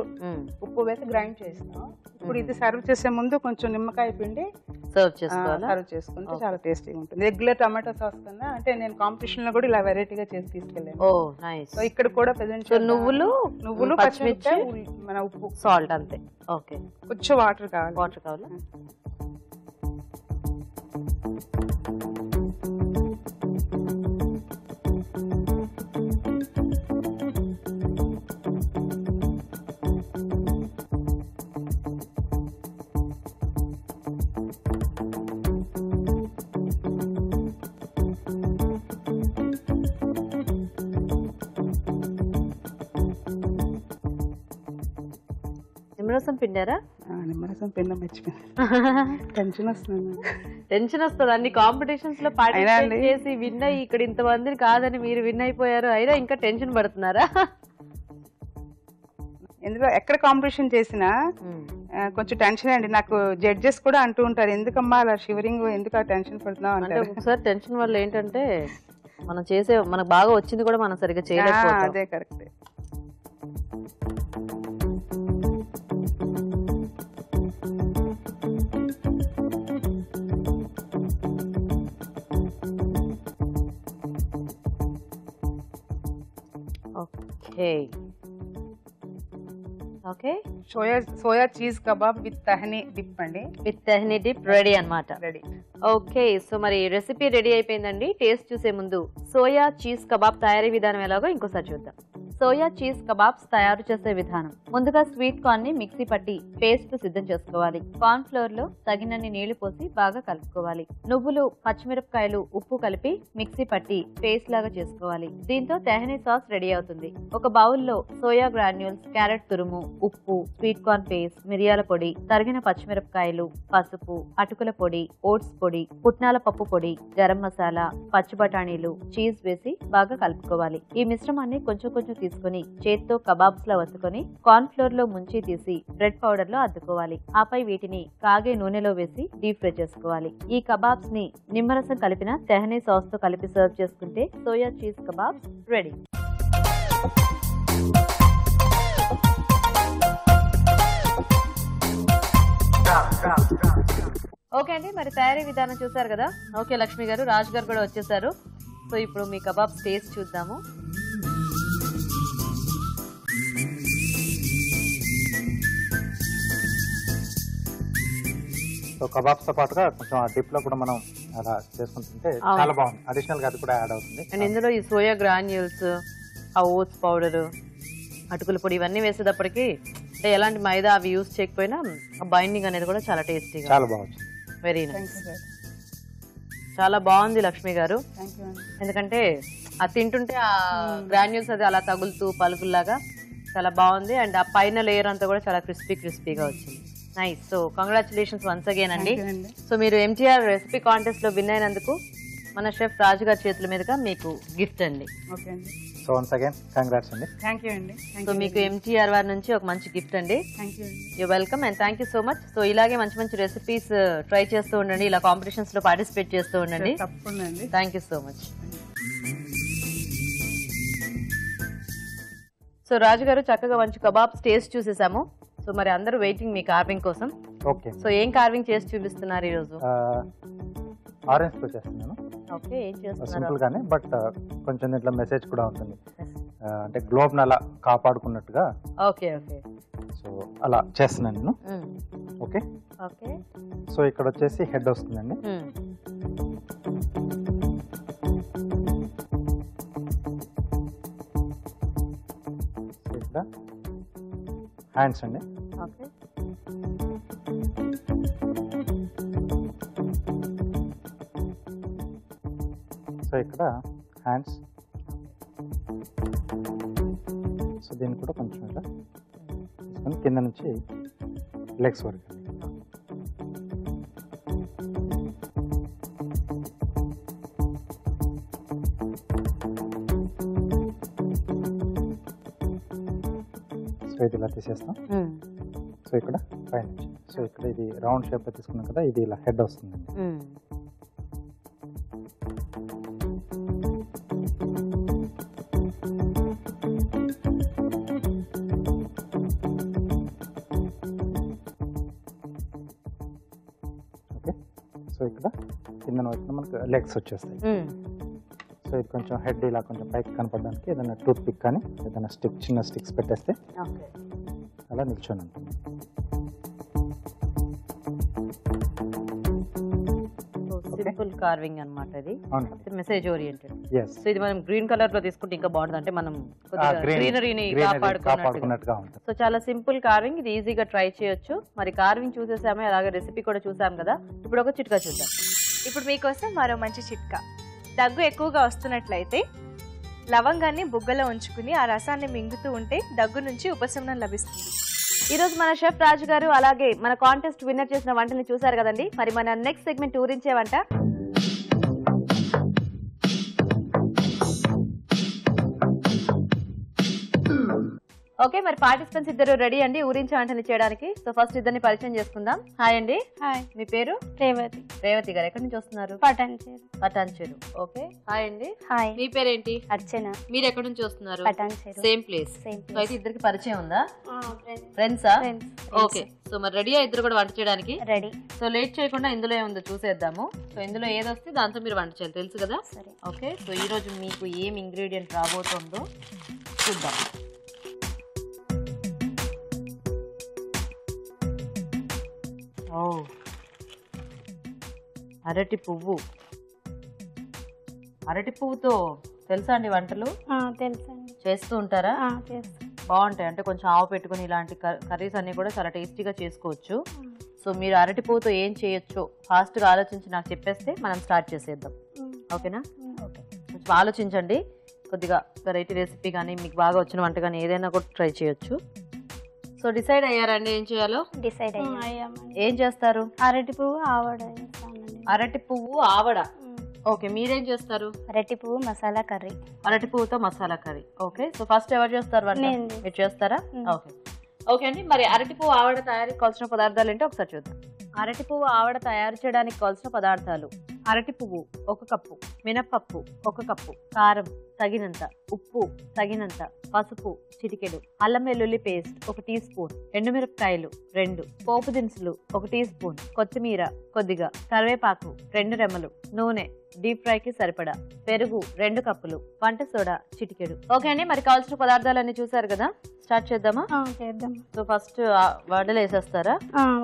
ఉప్పు వేసి గ్రైండ్ చేస్తాం. ఇప్పుడు ఇది సర్వ్ చేసే ముందు కొంచెం నిమ్మకాయ పిండి సర్వ్ చేసుకుంటే చాలా టేస్టీగా ఉంటుంది. రెగ్యులర్ టమాటో సాస్ కన్నా. అంటే నేను కాంపిటీషన్ లో కూడా ఇలా వెరైటీగా చేసి తీసుకెళ్ళాను. ఓ నైస్. సో ఇక్కడ కూడా ప్రెజెంట్ నువ్వులు పచ్చిమిర్చి, మన ఉప్పు, సాల్ట్ అంతే. ఓకే, కొంచెం వాటర్ కావాలి. నిమ్మరసం పిండారా? నిమ్మరసం పిండ మర్చిపోయింది. టెన్షన్ వస్తుంది. అన్ని కాంపిటీషన్స్ లో పార్టిసిపేట్ చేసి విన్ అయ్యి ఇక్కడ ఇంతమందిని కాదని మీరు విన్ అయిపోయారు, అయినా ఇంకా టెన్షన్ పడుతున్నారా? ఇందులో ఎక్కడ కాంపిటీషన్ చేసినా కొంచెం టెన్షన్ అండి. నాకు జడ్జెస్ కూడా అంటూ ఉంటారు, ఎందుకమ్మా అలా షివరింగ్, ఎందుకు ఆ టెన్షన్ పడుతున్నావు అంటే. ఒకసారి టెన్షన్ వల్ల ఏంటంటే మనకు బాగా వచ్చింది కూడా మనం సరిగ్గా చేయలేకపోతాం. అదే correct. Okay, soya cheese kebab with tahini dip అండి. విత్ తహనీ డిప్ రెడీ అన్నమాట. రెడీ. ఓకే, సో మరి రెసిపీ రెడీ అయిపోయిందండి. టేస్ట్ చూసే ముందు సోయా చీజ్ కబాబ్ తయారీ విధానం ఎలాగో ఇంకోసారి చూద్దాం. సోయా చీజ్ కబాబ్స్ తయారు చేసే విధానం. ముందుగా స్వీట్ కార్న్ ని మిక్సీ పట్టి పేస్ట్ సిద్ధం చేసుకోవాలి. కార్న్ ఫ్లోర్ లో తగినన్ని నీళ్లు పోసి బాగా కలుపుకోవాలి. నువ్వులు, పచ్చిమిరపకాయలు, ఉప్పు కలిపి మిక్సీ పట్టి పేస్ట్ లాగా చేసుకోవాలి. దీంతో తెహనీ సాస్ రెడీ అవుతుంది. ఒక బౌల్లో సోయా గ్రాన్యూల్స్, క్యారెట్ తురుము, ఉప్పు, స్వీట్ కార్న్ పేస్ట్, మిరియాల పొడి, తరిగిన పచ్చిమిరపకాయలు, పసుపు, అటుకుల పొడి, ఓట్స్ పొడి, పుట్నాల పప్పు పొడి, గరం మసాలా, పచ్చి బఠానీలు, చీజ్ వేసి బాగా కలుపుకోవాలి. ఈ మిశ్రమాన్ని కొంచెం కొంచెం తీసుకుని చేత్తో కబాబ్స్ లా వత్తుకొని కార్న్ ఫ్లోర్ లో ముంచి తీసి బ్రెడ్ పౌడర్ లో అద్దుకోవాలి. ఆపై వీటిని కాగే నూనెలో వేసి డీప్ ఫ్రై చేసుకోవాలి. ఈ కబాబ్స్ ని నిమ్మరసం కలిపిన తెహనీ సాస్ తో కలిపి సర్వ్ చేసుకుంటే soya cheese kebabs ready. Okay అండి, మరి తయారీ విధానం చూసారు కదా. ఓకే లక్ష్మి గారు, రాజ్ గారు కూడా వచ్చేసారు. సో ఇప్పుడు మీ కబాబ్స్ టేస్ట్ చూద్దాము. సో కబాబ్స్ తో పాటుగా కొంచెం ఆ డిప్ లో కూడా మనం అలా చేసుకుంటుంటే చాలా బాగుంది. అడిషనల్ గా అది కూడా యాడ్ అవుతుంది. అండ్ ఇందులో ఈ సోయా గ్రాన్యూల్స్, ఆ ఓట్స్ పౌడర్, అటుకుల పొడి ఇవన్నీ వేసేటప్పటికి అంటే ఎలాంటి మైదా అవి యూజ్ చేయకపోయినా ఆ బైండింగ్ అనేది కూడా చాలా టేస్టీగా, చాలా బాగుంది. Very nice. చాలా బాగుంది లక్ష్మి గారు. ఎందుకంటే అది తింటుంటే ఆ గ్రాన్యూల్స్ అది అలా తగులుతూ పలుకుల్లాగా చాలా బాగుంది. అండ్ ఆ పైన లేయర్ అంతా కూడా చాలా క్రిస్పీగా వచ్చింది. Nice. So congratulations once again అండి. సో మీరు ఎంటీఆర్ రెసిపీ కాంటెస్ట్ లో విన్ అయినందుకు మన షెఫ్ రాజు గారి చేతుల మీదుగా మీకు గిఫ్ట్ అండి. ఓకే అండి. సో వన్స్ అగైన్ కంగ్రాట్స్ అండి. థ్యాంక్ యూ అండి. సో మీకు ఎంటీఆర్ వారి నుంచి ఒక మంచి గిఫ్ట్ అండి. థ్యాంక్ యూ అండి. You welcome and thank you so much. So ఇలాగే మంచి మంచి రెసిపీస్ ట్రై చేస్తూ ఉండండి, ఇలా కాంపిటీషన్స్ లో పార్టిసిపేట్ చేస్తూ ఉండండి. తప్పకుండా అండి. Thank you so much. So Raju గారు చక్కగా మంచి కబాబ్స్ టేస్ట్ చూసేసాము. సో మరి అందరూ వెయిటింగ్ మీ కార్వింగ్ కోసం. ఓకే. సో ఏం కార్వింగ్ చేసి చూపిస్తున్నారు ఈ రోజు? ఆరెంజ్ తో చేస్తున్నాను. ఓకే, ఏం చేస్తున్నారు? సింపుల్ గానే, బట్ కొంచెం దీంట్లో మెసేజ్ కూడా ఉంటుంది. అంటే గ్లోబ్ అలా కాపాడుకున్నట్టుగా. Okay okay. సో అలా చేస్తున్నాను నేను. Okay okay. సో ఇక్కడ వచ్చేసి హెడ్ వస్తుందండి. ఇక్కడ హ్యాండ్స్ అండి. ఓకే. సో ఇక్కడ హ్యాండ్స్. సో దీన్ని కూడా కొంచెం ఇలా తీసుకొని కింద నుంచి లెగ్స్ వరకు. సో ఇది ఇలా తీసేస్తాం. సో ఇక్కడ పైన నుంచి, సో ఇక్కడ ఇది రౌండ్ షేప్ లో తీసుకున్నాం కదా, ఇది ఇలా హెడ్ వస్తుంది. ఓకే. సో ఇక్కడ కింద వైపున మనకు లెగ్స్ వచ్చేస్తాయి. సో ఇది కొంచెం హెడ్ ఇలా కొంచెం పైకి కనపడడానికి ఏదైనా టూత్ పిక్ కానీ ఏదైనా చిన్న స్టిక్స్ పెట్టేస్తే అలా నిల్చొని ఉంటుంది. సింపుల్ కార్వింగ్ అన్నమాట ఇది. Message oriented. సో ఇది మనం గ్రీన్ కలర్ లో తీసుకుంటే ఇంకా బాగుంటుంది, అంటే మనం గ్రీనరీని కాపాడుకున్నట్టుగా ఉంటుంది. సో చాలా సింపుల్ కార్వింగ్, ఇది ఈజీగా ట్రై చేయొచ్చు. మరి కార్వింగ్ చూసేసామే, అలాగే రెసిపీ కూడా చూసాం కదా. ఇప్పుడు ఒక చిట్కా చూద్దాం. ఇప్పుడు మీకోసం మరో మంచి చిట్కా. దగ్గు ఎక్కువగా వస్తున్నట్లయితే లవంగాన్ని బుగ్గలో ఉంచుకుని ఆ రసాన్ని మింగుతూ ఉంటే దగ్గు నుంచి ఉపశమనం లభిస్తుంది. ఈ రోజు మన షెఫ్ రాజు గారు అలాగే మన కాంటెస్ట్ విన్నర్ చేసిన వంటని చూసారు కదండి. మరి మన నెక్స్ట్ సెగ్మెంట్ ఊరించే వంట. ఓకే, మరి పార్టిసిపెంట్స్ ఇద్దరు రెడీ అండి ఊరించే వంటని చేయడానికి. సో ఫస్ట్ ఇద్దరిని పరిచయం చేసుకుందాం. హాయ్ అండి. హాయ్. మీ పేరు? రేవతి. రేవతి గారు ఎక్కడి నుంచి వస్తున్నారు? పటాన్చేరు. పటాన్చేరు. ఓకే. హాయ్ అండి. హాయ్. మీ పేరేంటి? అర్చన. మీరు ఎక్కడి నుంచి వస్తున్నారు? Patancheru. Same place. Same so అయితే ఇద్దరికి పరిచయం ఉందా? ఫ్రెండ్సా? ఓకే. సో మరి రెడీ ఇద్దరు కూడా వంట చేయడానికి? రెడీ. సో లేట్ చేయకుండా ఇందులో ఏముందో చూసేద్దాము. సో ఇందులో ఏదొస్తే దాంతో మీరు వంట చేయాలి, తెలుసు కదా? సరే. ఓకే. సో ఈ రోజు మీకు ఏం ఇంగ్రీడియంట్ రాబోతుందో చూద్దాం. ఓ, అరటి పువ్వు. అరటి పువ్వుతో తెలుసా అండి వంటలు? తెలుసండి. చేస్తూ ఉంటారా? చేస్తాను. బాగుంటాయి, అంటే కొంచెం ఆవు పెట్టుకుని ఇలాంటి కర్రీస్ అన్ని కూడా చాలా టేస్టీగా చేసుకోవచ్చు. సో మీరు అరటి పువ్వుతో ఏం చేయొచ్చో ఫాస్ట్గా ఆలోచించి నాకు చెప్పేస్తే మనం స్టార్ట్ చేసేద్దాం. ఓకేనా? ఓకే. కొంచెం ఆలోచించండి. కొద్దిగా వెరైటీ రెసిపీ కానీ మీకు బాగా వచ్చిన వంట కానీ ఏదైనా కూడా ట్రై చేయొచ్చు. సో డిసైడ్ అయ్యారండి ఏం చేయాలో? డిసైడ్ అయ్యామండి. ఏం చేస్తారు? అరటి పువ్వు ఆవడ చేస్తానండి. అరటి పువ్వు ఆవడ. ఓకే. మీరేం చేస్తారు? అరటి పువ్వు మసాలా కర్రీ. అరటి పువ్వుతో masala curry. Okay. So first ఎవరు చేస్తారు వంట? మీరు చేస్తారా? ఓకే. ఓకే అండి. మరి అరటి పువ్వు ఆవడ తయారీకి కావాల్సిన పదార్థాలు ఏంటో ఒకసారి చూద్దాం. అరటి పువ్వు ఆవడ తయారు చేయడానికి కావాల్సిన పదార్థాలు: అరటి పువ్వు 1 కప్పు, మినపప్పు 1 కప్పు, కారం తగినంత, ఉప్పు తగినంత, పసుపు చిటికెడు, అల్లం వెల్లుల్లి పేస్ట్ 1 టీ స్పూన్, ఎండుమిరపకాయలు 2, పోపు దినుసులు 1 టీ స్పూన్, కొత్తిమీర కొద్దిగా, కరివేపాకు 2 రెమ్మలు, నూనె డీప్ ఫ్రై కి సరిపడా, పెరుగు 2 కప్పులు, వంట సోడా చిటికెడు. ఓకే అండి, మరి కావాల్సిన పదార్థాలన్నీ చూసారు కదా, స్టార్ట్ చేద్దామా? చేద్దాం. సో ఫస్ట్ వడలు వేసేస్తారా?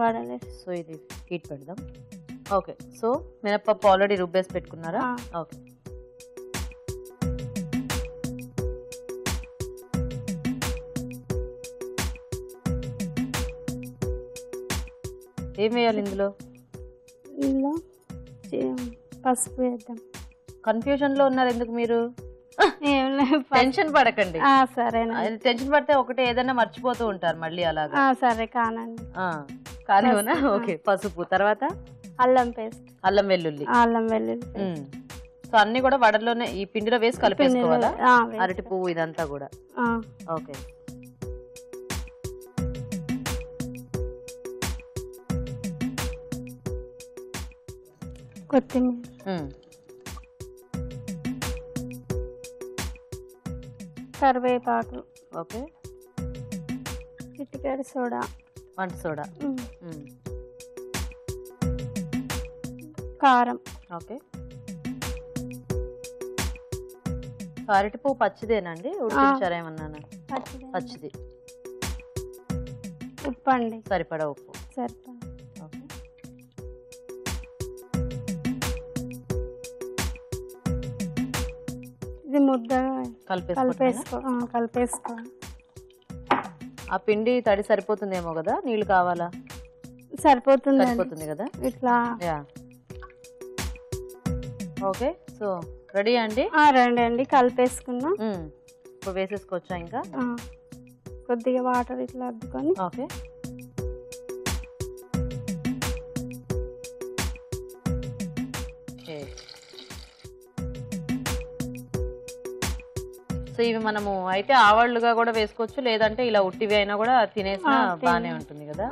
వడలేసి. సో ఇది హీట్ పెడదాం. ఓకే, సో మినపప్పు ఆల్రెడీ రుబ్బేసి పెట్టుకున్నారా? ఓకే. ఏం వేయాలి ఇందులో? ఇందులో పసుపు వేద్దాం. కన్ఫ్యూజన్ లో ఉన్నారు ఎందుకు మీరు? ఏం లేదు. టెన్షన్ పడకండి. సరేనా? టెన్షన్ పడితే ఒకటి ఏదైనా మర్చిపోతూ ఉంటారు మళ్ళీ అలాగా. సరే కానండి. కానీ ఓకే. పసుపు, తర్వాత అల్లం పేస్ట్, అల్లం వెల్లుల్లి. అల్లం వెల్లుల్లి. సో అన్ని కూడా వడలోనే ఈ పిండిలో వేసి కలిపేసుకోవాలా? అరటి పువ్వు ఇదంతా కూడా. ఓకే. కొత్తిమీర, కరివేపాకు, ఓకే, చిటికెడు సోడా, వంట సోడా, కారం. ఓకే. అరటి పువ్వు పచ్చిదేనండి, ఉడికించారేమన్నాను? పచ్చిది. ఉప్పు అండి, సరిపడా ఉప్పు. సరిపడా. ఓకే. ఇది ముద్దగా కలిపేసుకో. ఆ పిండి తడి సరిపోతుందేమో కదా, నీళ్లు కావాలా? సరిపోతుంది కదా ఇట్లా. ఓకే, సో రెడీ అండి? రండి అండి, కలిపేసుకున్నాం. ఇప్పుడు వేసేసుకోవచ్చా ఇంకా? కొద్దిగా వాటర్ ఇట్లా అద్దుకొని. ఓకే. సో ఇవి మనము అయితే ఆవాళ్ళుగా కూడా వేసుకోవచ్చు, లేదంటే ఇలా ఉట్టివి అయినా కూడా తినేసినా బానే ఉంటుంది కదా.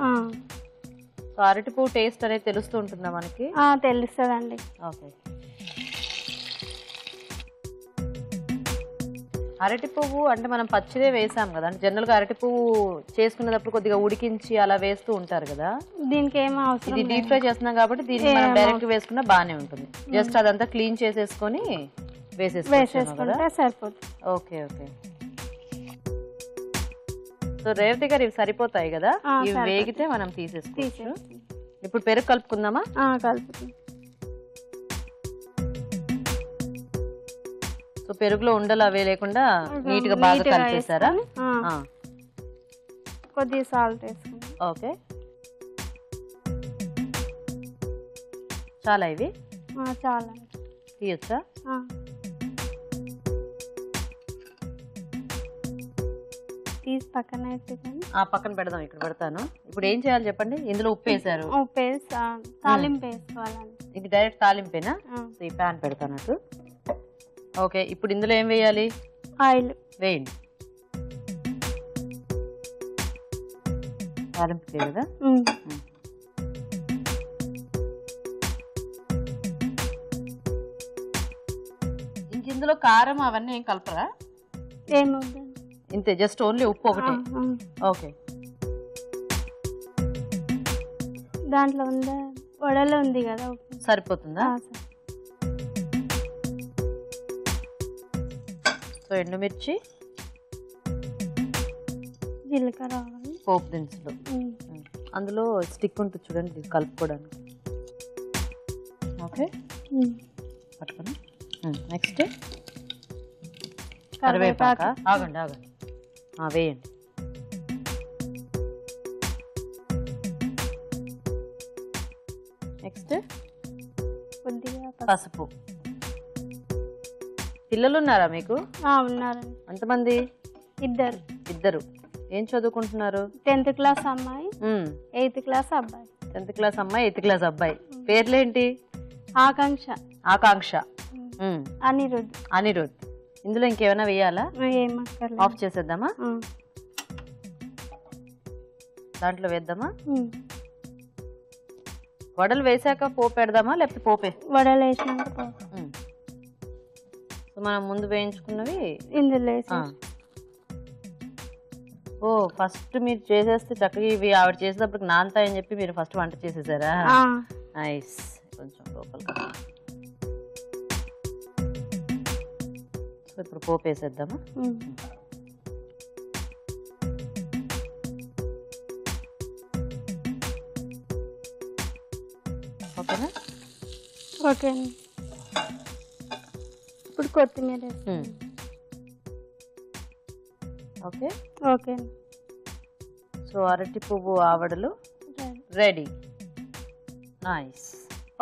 సో అరటి పువ్వు టేస్ట్ అనేది తెలుస్తూ ఉంటుందా మనకి? తెలుస్తుందండి. ఓకే. అరటి పువ్వు అంటే మనం పచ్చిదే వేసాం కదా, అంటే జనరల్ గా అరటి పువ్వు చేసుకునేటప్పుడు కొద్దిగా ఉడికించి అలా వేస్తూ ఉంటారు కదా. దీనికి ఏమో అవసరం, ఇది డీప్ ఫ్రై చేస్తున్నాం కాబట్టి దీన్ని మనం డైరెక్ట్ వేసుకున్నా బానే ఉంటుంది. జస్ట్ అదంతా క్లీన్ చేసేసుకొని వేసేసుకుంటే సరిపోతుంది. ఓకే. ఓకే. సో రేవతి గారు ఇవి సరిపోతాయి కదా, ఇవి వేగితే మనం తీసేసుకోవచ్చు. ఇప్పుడు పెరుగు కలుపుకుందామా? కలుపుతుంది. సో పెరుగులో ఉండలు అవే లేకుండా నీట్ గా బాగా కలిపేసారా? కొద్దిగా సాల్ట్ వేసుకుందాం. ఓకే. చాలా ఇవి చాలా తీయొచ్చా? తీసి పక్కన పక్కన పెడదాం. ఇక్కడ పెడతాను. ఇప్పుడు ఏం చేయాలి చెప్పండి? ఇందులో ఉప్పు వేసారు, ఉప్పు వేసి తాలింపు వేసుకోవాలండి. ఇది డైరెక్ట్ తాలింపేనా? సో ఈ ప్యాన్ పెడతానట్టు. ఓకే, ఇప్పుడు ఇందులో ఏం వేయాలి? ఆయిల్ వేయండి. తాలింపు కదా. ఇంక ఇందులో కారం అవన్నీ ఏం కలపరా? ఏమవుతుంది, ఇంతే, జస్ట్ ఓన్లీ ఉప్పు ఒకటి. ఓకే. దాంట్లో ఉందా, వడలో ఉంది కదా ఉప్పు, సరిపోతుందా? సో ఎండుమిర్చి, జీలకర్ర, పోపు దినుసులు, అందులో స్టిక్ ఉంటుంది చూడండి కలుపుకోవడానికి. ఓకే, పట్టుకొని నెక్స్ట్ కరివేపాక. ఆగండి వేయండి. నెక్స్ట్ కొద్దిగా పసుపు. పిల్లలు ఉన్నారా మీకు? ఉన్నారండి. ఎంతమంది? ఇద్దరు. ఏం చదువుకుంటున్నారు? 10th క్లాస్ అమ్మాయి, 8th క్లాస్ అబ్బాయి. 10th క్లాస్ అమ్మాయి, 8th క్లాస్ అబ్బాయి. పేర్లేంటి? ఆకాంక్ష, అనిరుద్. ఇందులో ఇంకేమైనా వేయాలా? ఆఫ్ చేసేద్దామా? దాంట్లో వేద్దామా? వడలు వేసాక పోపు పెడదామా లేకపోతే పోపే? వడలు వేసినాక. సో మనం ముందు వేయించుకున్నవి ఇందులో ఓ ఫస్ట్ మీరు చేసేస్తే చక్కగా ఇవి ఆవిడ చేసేటప్పుడు నానతాయని చెప్పి మీరు ఫస్ట్ వంట చేసేసారా? నైస్. కొంచెం లోపలికి. సో ఇప్పుడు పోపు వేసేద్దామా? ఓకేనా? ఓకే. ఇప్పుడు కొత్తిమీర. Okay okay. సో అరటి పువ్వు ఆవడలు రెడీ. నైస్.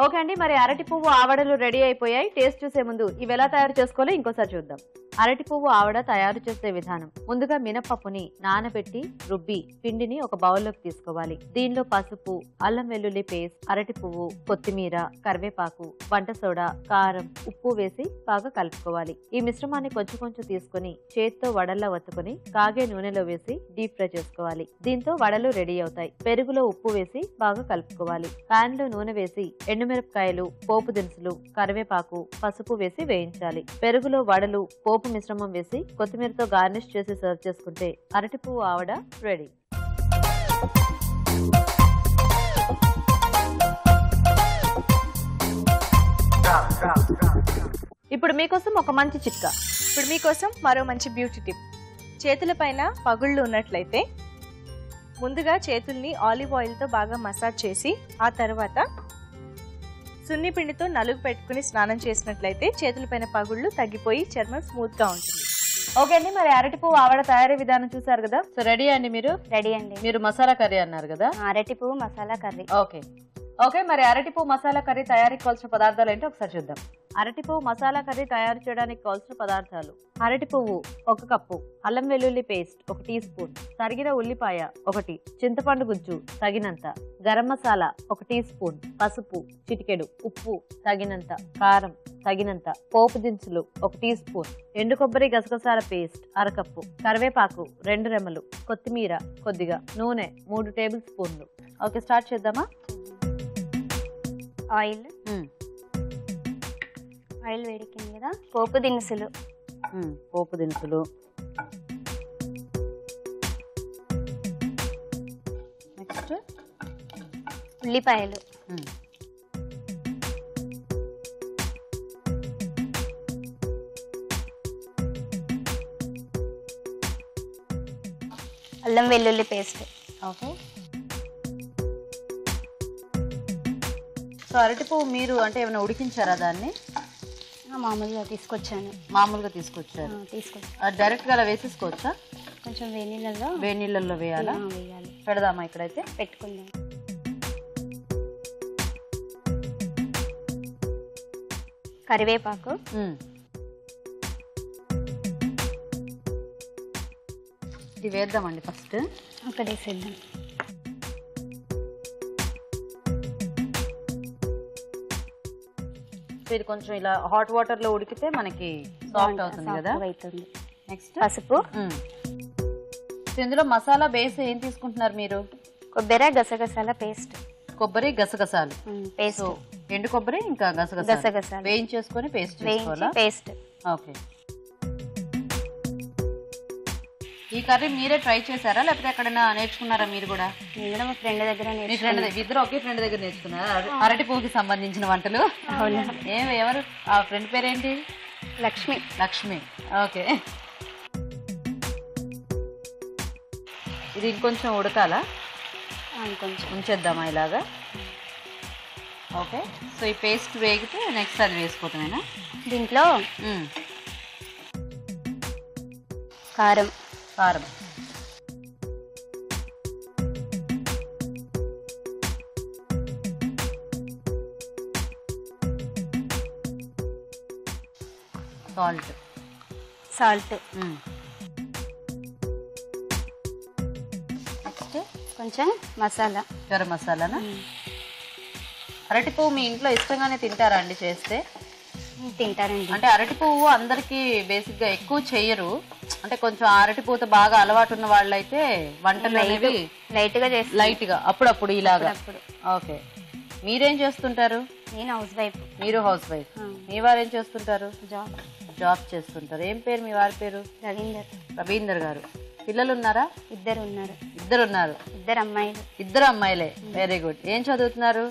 ఓకే అండి, మరి అరటి పువ్వు ఆవడలు రెడీ అయిపోయాయి. టేస్ట్ చూసే ముందు ఇవి ఎలా తయారు చేసుకోవాలో ఇంకోసారి చూద్దాం. అరటి పువ్వు ఆవడ తయారు చేసే విధానం. ముందుగా మినపప్పుని నానబెట్టి రుబ్బి పిండిని ఒక బౌల్లోకి తీసుకోవాలి. దీనిలో పసుపు, అల్లం వెల్లుల్లి పేస్ట్, అరటి పువ్వు, కొత్తిమీర, కరివేపాకు, వంట సోడా, కారం, ఉప్పు వేసి బాగా కలుపుకోవాలి. ఈ మిశ్రమాన్ని కొంచెం కొంచెం తీసుకుని చేత్తో వడల్లా వత్తుకొని కాగే నూనెలో వేసి డీప్ ఫ్రై చేసుకోవాలి. దీంతో వడలు రెడీ అవుతాయి. పెరుగులో ఉప్పు వేసి బాగా కలుపుకోవాలి. పాన్ లో నూనె వేసి ఎండుమిరపకాయలు, పోపు దినుసులు, కరివేపాకు, పసుపు వేసి వేయించాలి. పెరుగులో వడలు, పోపు మిశ్రమం వేసి కొత్తిమీరతో గార్నిష్ చేసి సర్వ్ చేసుకుంటే అరటి పువ్వు ఆవడ రెడీ. ఇప్పుడు మీకోసం ఒక మంచి చిట్కా. ఇప్పుడు మీకోసం మరో మంచి బ్యూటీ టిప్. చేతుల పైన పగుళ్ళు ఉన్నట్లయితే ముందుగా చేతుల్ని ఆలివ్ ఆయిల్తో బాగా మసాజ్ చేసి ఆ తర్వాత సున్ని పిండితో నలుగు పెట్టుకుని స్నానం చేసినట్లయితే చేతులపైన పగుళ్ళు తగ్గిపోయి చర్మం స్మూత్ గా ఉంటుంది. ఓకే అండి, మరి అరటి పువ్వు ఆవడ తయారీ విధానం చూసారు కదా. సో రెడీ అండి. రెడీ అండి. మీరు మసాలా కర్రీ అన్నారు కదా. అరటి పువ్వు మసాలా కర్రీ. ఓకే, మరి అరటి పువ్వు మసాలా కర్రీ తయారీకి కావాల్సిన పదార్థాలు ఏంటో ఒకసారి చూద్దాం. అరటి పువ్వు మసాలా కర్రీ తయారు చేయడానికి కావాల్సిన పదార్థాలు: అరటి పువ్వు 1 కప్పు, అల్లం వెల్లుల్లి పేస్ట్ 1 టీ స్పూన్, తరిగిన ఉల్లిపాయ 1, చింతపండు గుజ్జు తగినంత, గరం మసాలా 1 టీ స్పూన్, పసుపు చిటికెడు, ఉప్పు తగినంత, కారం తగినంత, పోపు దినుసులు 1 టీ స్పూన్, ఎండు కొబ్బరి గసగసాల పేస్ట్ 1/2 కప్పు, కరివేపాకు 2 రెమ్మలు, కొత్తిమీర కొద్దిగా, నూనె 3 టేబుల్ స్పూన్లు. ఓకే, స్టార్ట్ చేద్దామా? ఆయిల్ వేడికింది కదా. పోపు దినుసులు నెక్స్ట్ ఉల్లిపాయలు, అల్లం వెల్లుల్లి పేస్ట్. ఓకే. సో అరటి పువ్వు మీరు అంటే ఏమైనా ఉడికించారా దాన్ని? మామూలుగా తీసుకొచ్చాను. మామూలుగా తీసుకొచ్చారు. డైరెక్ట్ గా అలా వేసేసుకోవచ్చా? కొంచెం వేడి నీళ్ళల్లో వేయాలా? వేయాలి. పెడదామా ఇక్కడైతే? పెట్టుకుందాం. కరివేపాకు, ఇది వేద్దామండి ఫస్ట్. ఒకటేసేద్దాం. ఇది కొంచెం ఇలా హాట్ వాటర్ లో ఉడికితే మనకి సాఫ్ట్ అవుతుంది కదా. నెక్స్ట్ పసుపు. ఇందులో మసాలా బేస్ ఏం తీసుకుంటున్నారు మీరు? కొబ్బరి గసగసాల పేస్ట్. కొబ్బరి గసగసాలు పేస్ట్. ఎండు కొబ్బరి ఇంకా గసగసాలు వేయించేసుకొని పేస్ట్ చేసుకోవాలా? పేస్ట్. ఓకే. ఈ కర్రీ మీరే ట్రై చేశారా లేకపోతే ఎక్కడైనా నేర్చుకున్నారా మీరు కూడా? నేను మా ఫ్రెండ్ దగ్గర. మీ ఫ్రెండ్ దగ్గర? ఇద్దరు ఒకే ఫ్రెండ్ దగ్గర నేర్చుకున్నారా అరటి పువ్వుకి సంబంధించిన వంటలు? ఎవరు ఆ ఫ్రెండ్ పేరేంటి? లక్ష్మి. ఓకే. ఇది ఇంకొంచెం ఉడకాలా? ఇంకొంచెం ఉంచేద్దామా ఇలాగా? ఓకే. సో ఈ పేస్ట్ వేగితే నెక్స్ట్ అది వేసుకోవటమేనా? దీంట్లో కారం, సాల్ట్, నెక్స్ట్ కొంచెం మసాలా, గరం మసాలానా? అరటి పువ్వు మీ ఇంట్లో ఇష్టంగానే తింటారా అండి చేస్తే? తింటారండి. అంటే అరటి పువ్వు అందరికి బేసిక్ గా ఎక్కువ చెయ్యరు. అంటే కొంచెం అరటి పువ్వుతో బాగా అలవాటు ఉన్న వాళ్ళు అయితే వంటలు అనేవి లైట్ గా అప్పుడప్పుడు ఇలాగా. ఓకే. మీరేం చేస్తుంటారు? నేను హౌస్ వైఫ్. మీరు హౌస్ వైఫ్. మీ వారు ఏం చేస్తుంటారు? జాబ్. జాబ్ చేస్తుంటారు. ఏం పేరు మీ వారి పేరు? రవీందర్. రవీందర్ గారు. పిల్లలు ఉన్నారా? ఇద్దరు ఉన్నారు. ఇద్దరు ఉన్నారు. ఇద్దరు అమ్మాయిలు. ఇద్దరు అమ్మాయిలే. Very good. ఏం చదువుతున్నారు?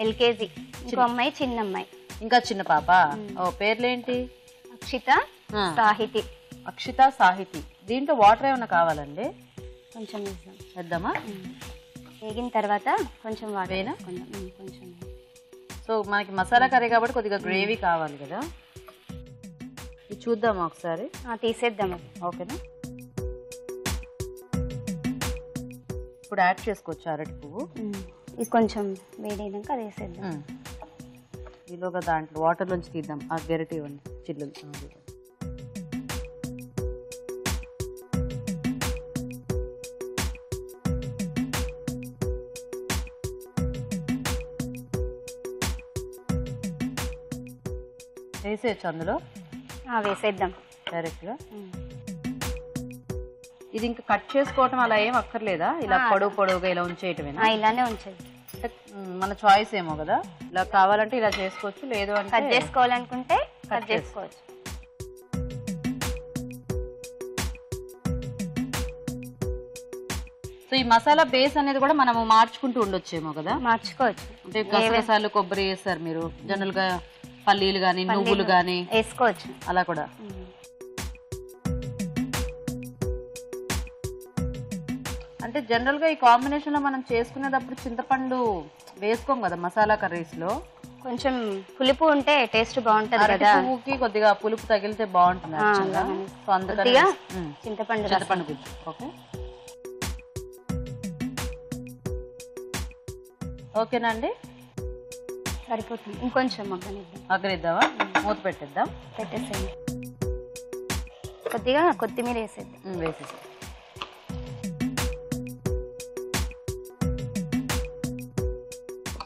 ఎల్కేజీ. ఇంకో అమ్మాయి చిన్న అమ్మాయి. ఇంకా చిన్న పాప. ఓ పేర్లేంటి? అక్షిత, సాహితి. అక్షిత, సాహితి. దీంట్లో వాటర్ ఏమైనా కావాలండి? కొంచెం వేద్దాం. వేద్దామా? వేగిన తర్వాత కొంచెం వాటర్ వేనా? కొంచెం. సో మనకి మసాలా కర్రీ కాబట్టి కొద్దిగా గ్రేవీ కావాలి కదా. ఇది చూద్దామా ఒకసారి? తీసేద్దాం. ఓకేనా? ఇప్పుడు యాడ్ చేసుకోవచ్చు అరటి పువ్వు. ఇది కొంచెం వేడైనాక అది వేసేద్దాం. ఈలోగా దాంట్లో వాటర్ నుంచి తీద్దాం. ఆ గెరటి ఇవ్వండి, చిల్లులు. వేసేయచ్చు అందులో. వేసేద్దాం డైరెక్ట్గా. ఇది ఇంకా కట్ చేసుకోవటం అలా ఏం అక్కర్లేదా? ఇలా పొడవుగా ఇలా ఉంచేయటమేనా? ఇలానే ఉంచండి. అంటే మన చాయిస్ ఏమో కదా. ఇలా కావాలంటే ఇలా చేసుకోవచ్చు, లేదు అంటే కట్ చేసుకోవాలనుకుంటే కట్ చేసుకోవచ్చు. సో ఈ మసాలా బేస్ అనేది కూడా మనము మార్చుకుంటూ ఉండొచ్చేమో కదా. మార్చుకోవచ్చు. అంటే గసగసాలు, కొబ్బరి వేస్తారు మీరు, జనరల్ గా పల్లీలు గానీ నువ్వులు గానీ వేసుకోవచ్చు అలా కూడా. అంటే జనరల్ గా ఈ కాంబినేషన్ లో మనం చేసుకునేటప్పుడు చింతపండు వేసుకోం కదా మసాలా కర్రీస్ లో. కొంచెం పులుపు ఉంటే టేస్ట్ బాగుంటది కదా. పువ్వుకి కొద్దిగా పులుపు తగిలితే బాగుంటుంది. సో అందుకని చింతపండు గుజ్జు. ఓకే, ఓకేనా అండి? సరిపోతుంది. ఇంకొంచెం మగ్గనిద్దామా? మూత పెట్టేద్దాం. పెట్టేసేయండి. కొద్దిగా కొత్తిమీర వేసేద్దాం. వేసేసి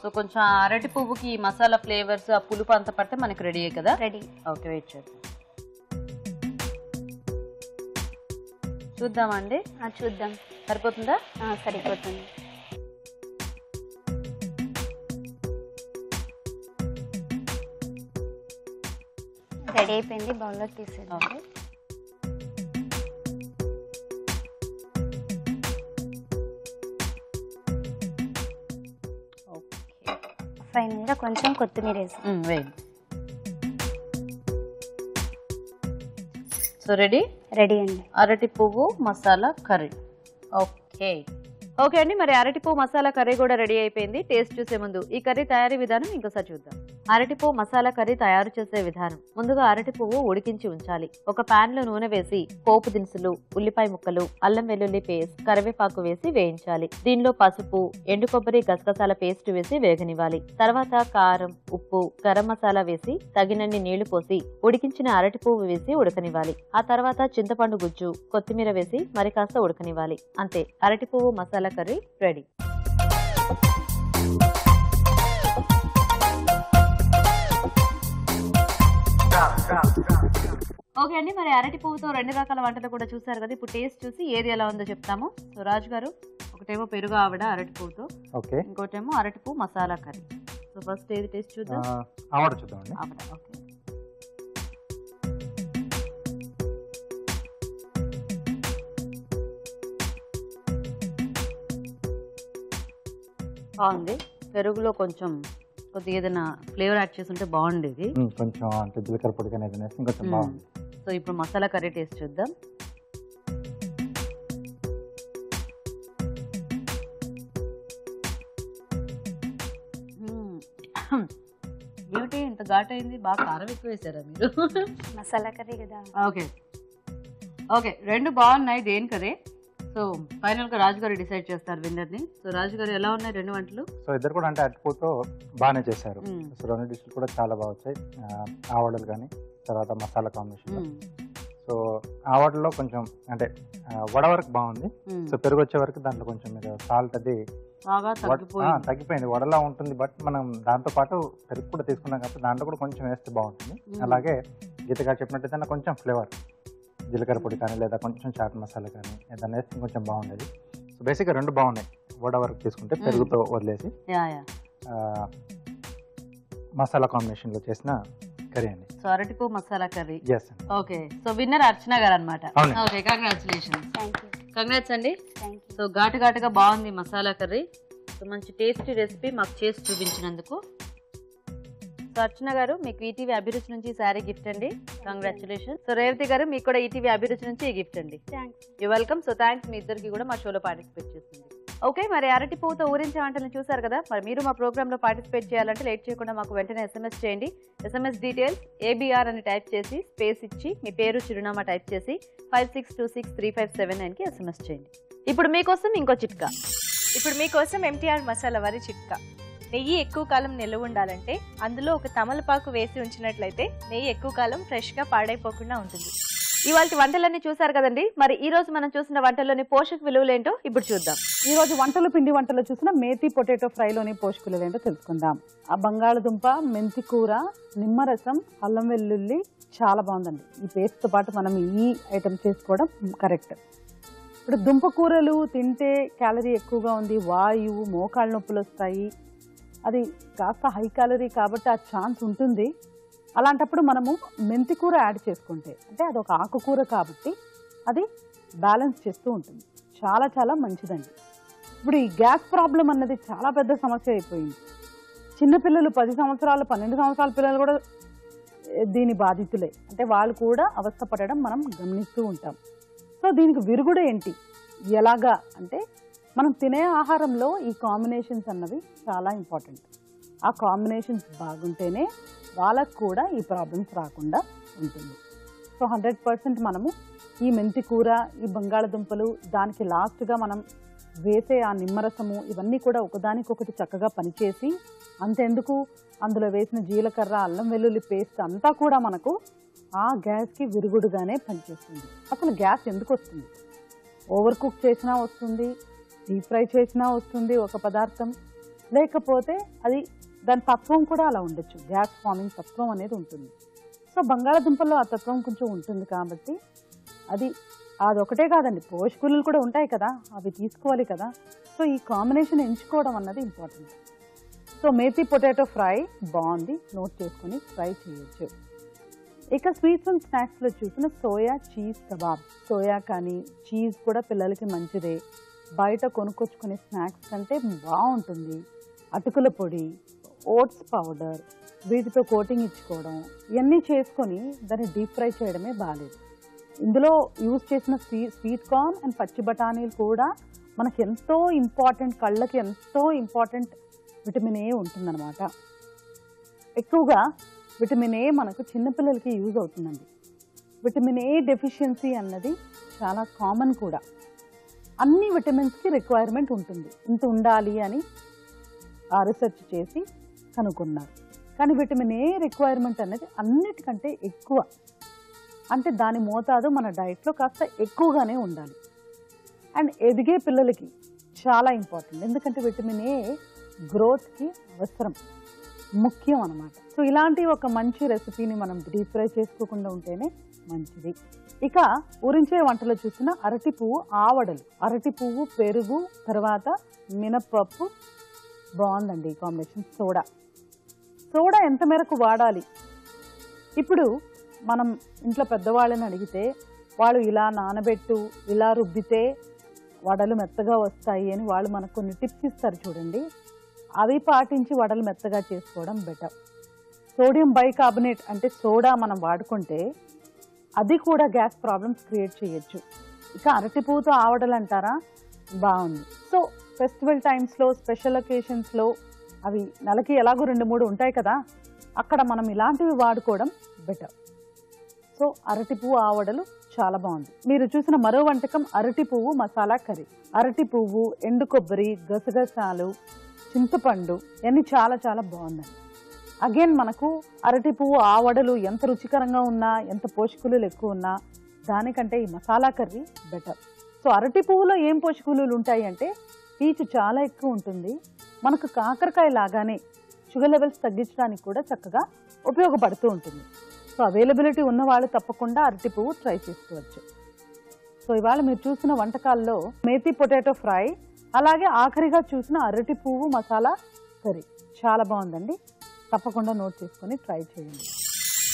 సో కొంచెం అరటి పువ్వుకి మసాలా ఫ్లేవర్స్, ఆ పులుపు అంత పడితే మనకి రెడీ కదా. రెడీ. ఓకే, వెయిట్ చేద్దాం. చూద్దామండి. చూద్దాం. సరిపోతుందా? సరిపోతుంది. రెడీ అయిపోయింది. బౌల్లో తీసేద్దాం. పైన మీద కొంచెం కొత్తిమీర వేసి వేయండి. సో రెడీ అండి. అరటి పువ్వు మసాలా కర్రీ. ఓకే అండి, మరి అరటి పువ్వు మసాలా కర్రీ కూడా రెడీ అయిపోయింది. టేస్ట్ చూసే ముందు ఈ కర్రీ తయారీ విధానం ఇంకోసారి చూద్దాం. అరటి పువ్వు మసాలా కర్రీ తయారు చేసే విధానం. ముందుగా అరటి పువ్వు ఉడికించి ఉంచాలి. ఒక పాన్ లో నూనె వేసి పోపు దినుసులు, ఉల్లిపాయ ముక్కలు, అల్లం వెల్లుల్లి పేస్ట్, కరివేపాకు వేసి వేయించాలి. దీనిలో పసుపు, ఎండు కొబ్బరి, గసగసాల పేస్ట్ వేసి వేగనివ్వాలి. తర్వాత కారం, ఉప్పు, గరం మసాలా వేసి తగినన్ని నీళ్లు పోసి ఉడికించిన అరటి పువ్వు వేసి ఉడకనివ్వాలి. ఆ తర్వాత చింతపండు గుజ్జు, కొత్తిమీర వేసి మరి కాస్త ఉడకనివ్వాలి. అంతే, అరటి పువ్వు మసాలా కర్రీ రెడీ. ఓకే అండి, మరి అరటి పువ్వుతో 2 రకాల వంటలు కూడా చూసారు కదా. ఇప్పుడు టేస్ట్ చూసి ఏది ఎలా ఉందో చెప్తాము. సో రాజు గారు, ఒకటేమో పెరుగు ఆవిడ అరటి పువ్వుతో, ఓకే, ఇంకోటేమో అరటి పువ్వు మసాలా కర్రీ. సో ఫస్ట్ ఏది టేస్ట్ చూద్దాం? ఆవిడ చూద్దామండి. ఆవిడ. ఓకే, బాగుంది. పెరుగులో కొద్దిగా ఏదైనా ఫ్లేవర్ యాడ్ చేస్తుంటే బాగుండేది. కొంచెం అంటే జీలకర్ర పొడి కానీ ఏదైనా వేస్తే కొంచెం బాగుంది. సో ఇప్పుడు మసాలా కర్రీ టేస్ట్ చూద్దాం. బ్యూటీ, ఇంత ఘాట్ అయింది. బాగా కారం ఎక్కువ వేసారా మీరు? మసాలా కర్రీ కదా. ఓకే, 2 బాగున్నాయి. దేని కర్రీ? సో ఫైనల్ గా రాజు గారు డిసైడ్ చేస్తారు విన్నర్ ని. సో రాజు గారు, ఎలా ఉన్నాయి 2 వంటలు? సో ఇద్దరు కూడా అంటే అరటిపూతో బాగానే చేశారు. సో 2 డిష్లు కూడా చాలా బాగా వచ్చాయి. ఆవడలు కానీ, తర్వాత మసాలా కాంబినేషన్. సో ఆవడలో కొంచెం అంటే వడ వరకు బాగుంది. సో పెరుగు వచ్చే వరకు దాంట్లో కొంచెం మీరు సాల్ట్ అది తగ్గిపోయింది. వడలా ఉంటుంది, బట్ మనం దాంతో పాటు పెరుగు కూడా తీసుకున్నాం కాబట్టి దాంట్లో కూడా కొంచెం వేస్తే బాగుంటుంది. అలాగే గీత గారు చెప్పినట్టయితే కొంచెం ఫ్లేవర్, జీలకర్ర పొడి కానీ లేదా కొంచెం చాట్ మసాలా కానీ ఏదైనా వేస్తే కొంచెం బాగుండేది. సో బేసిక్గా 2 బాగున్నాయి. వడ వరకు తీసుకుంటే పెరుగుతో వదిలేసి మసాలా కాంబినేషన్లో చేసిన కర్రీ అండి. సో అరటిపూ మసాలా కర్రీ. ఎస్ అండి. ఓకే, సో విన్నర్ అర్చన గారు అనమాట. అవునండి. Okay, congratulations. Thank you. Congrats అండి. Thank you. సో ఘాటుగా బాగుంది మసాలా కర్రీ. సో మంచి టేస్టీ రెసిపీ మాకు చేసి చూపించినందుకు. సో అర్చన గారు, మీకు ఈటీవీ అభిరుచి నుంచి శారీ గిఫ్ట్ అండి. కంగ్రాచులేషన్. సో రేవతి గారు, మీకు కూడా ఈటీవీ అభిరుచి నుంచి ఈ గిఫ్ట్ అండి. Thanks. You welcome. So thanks మీ ఇద్దరికి కూడా మా షోలో పార్టిసిపేట్ చేస్తుంది. ఓకే, మరి అరటి పువ్వుతో ఊరించే వంటలను చూసారు కదా. మరి మీరు మా ప్రోగ్రామ్ లో పార్టిసిపేట్ చేయాలంటే లేట్ చేయకుండా మాకు వెంటనే SMS చేయండి. SMS డీటెయిల్స్ ABR అని టైప్ చేసి స్పేస్ ఇచ్చి మీ పేరు చిరునామా టైప్ చేసి 56263579 కి SMS చేయండి. ఇప్పుడు మీకోసం ఇంకో చిట్కా. ఇప్పుడు మీకోసం MTR మసాలా వరి చిట్కా. నెయ్యి ఎక్కువ కాలం నిల్వ ఉండాలంటే అందులో ఒక తమలపాకు వేసి ఉంచినట్లయితే నెయ్యి ఎక్కువ కాలం ఫ్రెష్గా పాడైపోకుండా ఉంటుంది. ఇవాళ వంటలన్నీ చూసారు కదండి. మరి ఈ రోజు మనం చూసిన వంటల్లోని పోషక విలువలు ఏంటో ఇప్పుడు చూద్దాం. ఈ రోజు పిండి వంటలు చూసిన మేతి పొటాటో ఫ్రైలోని పోషకులు ఏంటో తెలుసుకుందాం. ఆ బంగాళదుంప, మెంతి కూర, నిమ్మరసం, అల్లం వెల్లుల్లి చాలా బాగుందండి. ఈ పేస్ట్తో పాటు మనం ఈ ఐటమ్ చేసుకోవడం కరెక్ట్. ఇప్పుడు దుంప కూరలు తింటే క్యాలరీ ఎక్కువగా ఉంది, వాయువు, మోకాళ్ళ నొప్పులు వస్తాయి, అది కాస్త హై క్యాలరీ కాబట్టి ఆ ఛాన్స్ ఉంటుంది. అలాంటప్పుడు మనము మెంతి కూర యాడ్ చేసుకుంటే, అంటే అది ఒక ఆకుకూర కాబట్టి అది బ్యాలెన్స్ చేస్తూ ఉంటుంది. చాలా చాలా మంచిదండి. ఇప్పుడు ఈ గ్యాస్ ప్రాబ్లం అన్నది చాలా పెద్ద సమస్య అయిపోయింది. చిన్నపిల్లలు 10 సంవత్సరాలు 12 సంవత్సరాల పిల్లలు కూడా దీని బాధితులే. అంటే వాళ్ళు కూడా అవస్థ పడడం మనం గమనిస్తూ ఉంటాం. సో దీనికి విరుగుడు ఏంటి, ఎలాగా అంటే మనం తినే ఆహారంలో ఈ కాంబినేషన్స్ అన్నవి చాలా ఇంపార్టెంట్. ఆ కాంబినేషన్స్ బాగుంటేనే వాళ్ళకు కూడా ఈ ప్రాబ్లమ్స్ రాకుండా ఉంటుంది. సో 100% మనము ఈ మెంతి కూర, ఈ బంగాళదుంపలు, దానికి లాస్ట్గా మనం వేసే ఆ నిమ్మరసము, ఇవన్నీ కూడా ఒకదానికొకటి చక్కగా పనిచేసి, అంతెందుకు అందులో వేసిన జీలకర్ర, అల్లం వెల్లుల్లి పేస్ట్ అంతా కూడా మనకు ఆ గ్యాస్కి విరుగుడుగానే పనిచేస్తుంది. అసలు గ్యాస్ ఎందుకు వస్తుంది? ఓవర్ కుక్ చేసినా వస్తుంది, డీప్ ఫ్రై చేసినా వస్తుంది ఒక పదార్థం, లేకపోతే అది దాని తత్వం కూడా అలా ఉండొచ్చు. గ్యాస్ ఫార్మింగ్ తత్వం అనేది ఉంటుంది. సో బంగాళదుంపల్లో ఆ తత్వం కొంచెం ఉంటుంది కాబట్టి అదొకటే కాదండి, పోషకులు కూడా ఉంటాయి కదా, అవి తీసుకోవాలి కదా. సో ఈ కాంబినేషన్ ఎంచుకోవడం అన్నది important. So methi potato fry బాగుంది, నోట్ చేసుకొని ఫ్రై చేయొచ్చు. ఇక స్వీట్స్ అండ్ స్నాక్స్లో చూసిన సోయా చీజ్ కబాబ్. సోయా కానీ చీజ్ కూడా పిల్లలకి మంచిదే. బయట కొనుక్కొచ్చుకునే స్నాక్స్ కంటే బాగుంటుంది. అటుకుల పొడి, ఓట్స్ పౌడర్, వీటితో కోటింగ్ ఇచ్చుకోవడం, ఇవన్నీ చేసుకొని దాన్ని డీప్ ఫ్రై చేయడమే బాగాలేదు. ఇందులో యూజ్ చేసిన స్వీట్ కార్న్ అండ్ పచ్చి బఠానీలు కూడా మనకి ఎంతో ఇంపార్టెంట్, కళ్ళకి ఎంతో ఇంపార్టెంట్ విటమిన్ ఏ ఉంటుందన్నమాట. ఎక్కువగా విటమిన్ ఏ మనకు చిన్నపిల్లలకి యూజ్ అవుతుందండి. విటమిన్ ఏ డెఫిషియన్సీ అన్నది చాలా కామన్ కూడా. అన్ని విటమిన్స్కి రిక్వైర్మెంట్ ఉంటుంది, ఇంత ఉండాలి అని రీసెర్చ్ చేసి కనుక్కున్నారు. కానీ విటమిన్ ఏ రిక్వైర్మెంట్ అనేది అన్నిటికంటే ఎక్కువ, అంటే దాని మోతాదు మన డైట్లో కాస్త ఎక్కువగానే ఉండాలి. అండ్ ఎదిగే పిల్లలకి చాలా ఇంపార్టెంట్, ఎందుకంటే విటమిన్ ఏ గ్రోత్కి అవసరం, ముఖ్యం అన్నమాట. సో ఇలాంటి ఒక మంచి రెసిపీని మనం డీప్ ఫ్రై చేసుకోకుండా ఉంటేనే మంచిది. ఇక ఊరించే వంటలో చూసిన అరటి పువ్వు ఆవడలు, అరటి పువ్వు, పెరుగు, తర్వాత మినప్పప్పు, బాగుందండి ఈ కాంబినేషన్. సోడా ఎంత మేరకు వాడాలి? ఇప్పుడు మనం ఇంట్లో పెద్దవాళ్ళని అడిగితే వాళ్ళు ఇలా నానబెట్టు, ఇలా రుబ్బితే వడలు మెత్తగా వస్తాయి అని వాళ్ళు మనకు కొన్ని టిప్స్ ఇస్తారు చూడండి. అవి పాటించి వడలు మెత్తగా చేసుకోవడం బెటర్. సోడియం బైకార్బోనేట్ అంటే సోడా మనం వాడుకుంటే అది కూడా గ్యాస్ ప్రాబ్లమ్స్ క్రియేట్ చేయొచ్చు. ఇక అరటి పువ్వుతో ఆవడలు అంటారా, బాగుంది. సో ఫెస్టివల్ టైమ్స్లో, స్పెషల్ ఒకేషన్స్లో, అవి నెలకి ఎలాగో 2-3 ఉంటాయి కదా, అక్కడ మనం ఇలాంటివి వాడుకోవడం బెటర్. సో అరటి పువ్వు ఆవడలు చాలా బాగుంది. మీరు చూసిన మరో వంటకం అరటి పువ్వు మసాలా కర్రీ. అరటి పువ్వు, ఎండు కొబ్బరి, గసగసాలు, చింతపండు, ఇవన్నీ చాలా చాలా బాగుందండి. అగైన్ మనకు అరటి పువ్వు ఆవడలు ఎంత రుచికరంగా ఉన్నా, ఎంత పోషకులు ఎక్కువ ఉన్నా, దానికంటే ఈ మసాలా కర్రీ బెటర్. సో అరటి పువ్వులో ఏం పోషకులు ఉంటాయి అంటే పీచు చాలా ఎక్కువ ఉంటుంది. మనకు కాకరకాయ లాగానే షుగర్ లెవెల్స్ తగ్గించడానికి కూడా చక్కగా ఉపయోగపడుతూ ఉంటుంది. సో అవైలబిలిటీ ఉన్న వాళ్ళు తప్పకుండా అరటి పువ్వు ట్రై చేసుకోవచ్చు. సో ఇవాళ మీరు చూసిన వంటకాల్లో మేతి పొటాటో ఫ్రై, అలాగే ఆఖరిగా చూసిన అరటి పువ్వు మసాలా కర్రీ చాలా బాగుందండి. తప్పకుండా నోట్ చేసుకొని ట్రై చేయండి.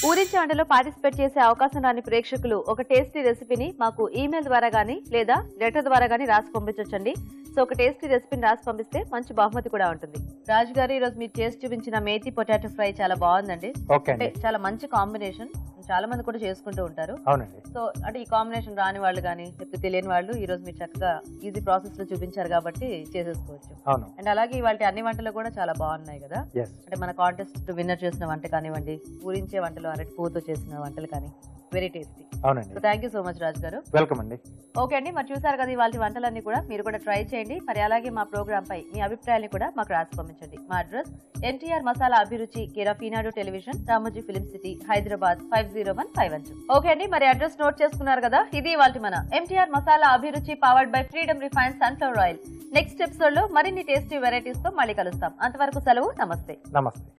ఊరించే వంటలో పార్టిసిపేట్ చేసే అవకాశం రాని ప్రేక్షకులు ఒక టేస్టీ రెసిపీని మాకు ఈమెయిల్ ద్వారా గానీ లేదా లెటర్ ద్వారా గానీ రాసి పంపించొచ్చండి. సో ఒక టేస్టీ రెసిపీని రాసి పంపిస్తే మంచి బహుమతి కూడా ఉంటుంది. రాజు గారు, ఈ రోజు మీరు చేసి చూపించిన మేతి పొటాటో ఫ్రై చాలా బాగుందండి. ఓకే అంటే అండి. చాలా మంచి కాంబినేషన్, చాలా మంది కూడా చేసుకుంటూ ఉంటారు. అవునండి. సో అంటే ఈ కాంబినేషన్ రాని వాళ్ళు కానీ లేకపోతే తెలియని వాళ్ళు ఈ రోజు మీరు చక్కగా ఈజీ ప్రాసెస్ లో చూపించారు కాబట్టి చేసేసుకోవచ్చు. అవును. అండ్ అలాగే వాటి అన్ని వంటలు కూడా చాలా బాగున్నాయి కదా. ఎస్. అంటే మన కాంటెస్ట్ విన్నర్ చేసిన వంట కానివ్వండి, ఊరించే వంటలు అరటి పువ్వుతో చేసిన వంటలు కానీ వెరీ టేస్టీ. అవునండి. So thank you so much Raju గారు. వెల్కమ్ అండి. ఓకే అండి, మరి చూసారు కదా ఇవాళ వంటలన్నీ కూడా మీరు కూడా ట్రై చేయండి. మరి అలాగే మా ప్రోగ్రామ్ పై మీ అభిప్రాయాన్ని కూడా మాకు రాసి పంపించండి. మా అడ్రస్ ఎన్టీఆర్ మసాలా అభిరుచి, care of Eenadu television, Ramoji film city, Hyderabad 50151. Okay అండి, మరి అడ్రస్ నోట్ చేసుకున్నారు కదా. ఇది ఇవాళ మన NTR masala Abhiruchi powered by Freedom refined sunflower oil. Next episode లో మరిన్ని టేస్టీ వెరైటీస్ తో మళ్ళీ కలుస్తాం. అంతవరకు సెలవు. నమస్తే. నమస్తే.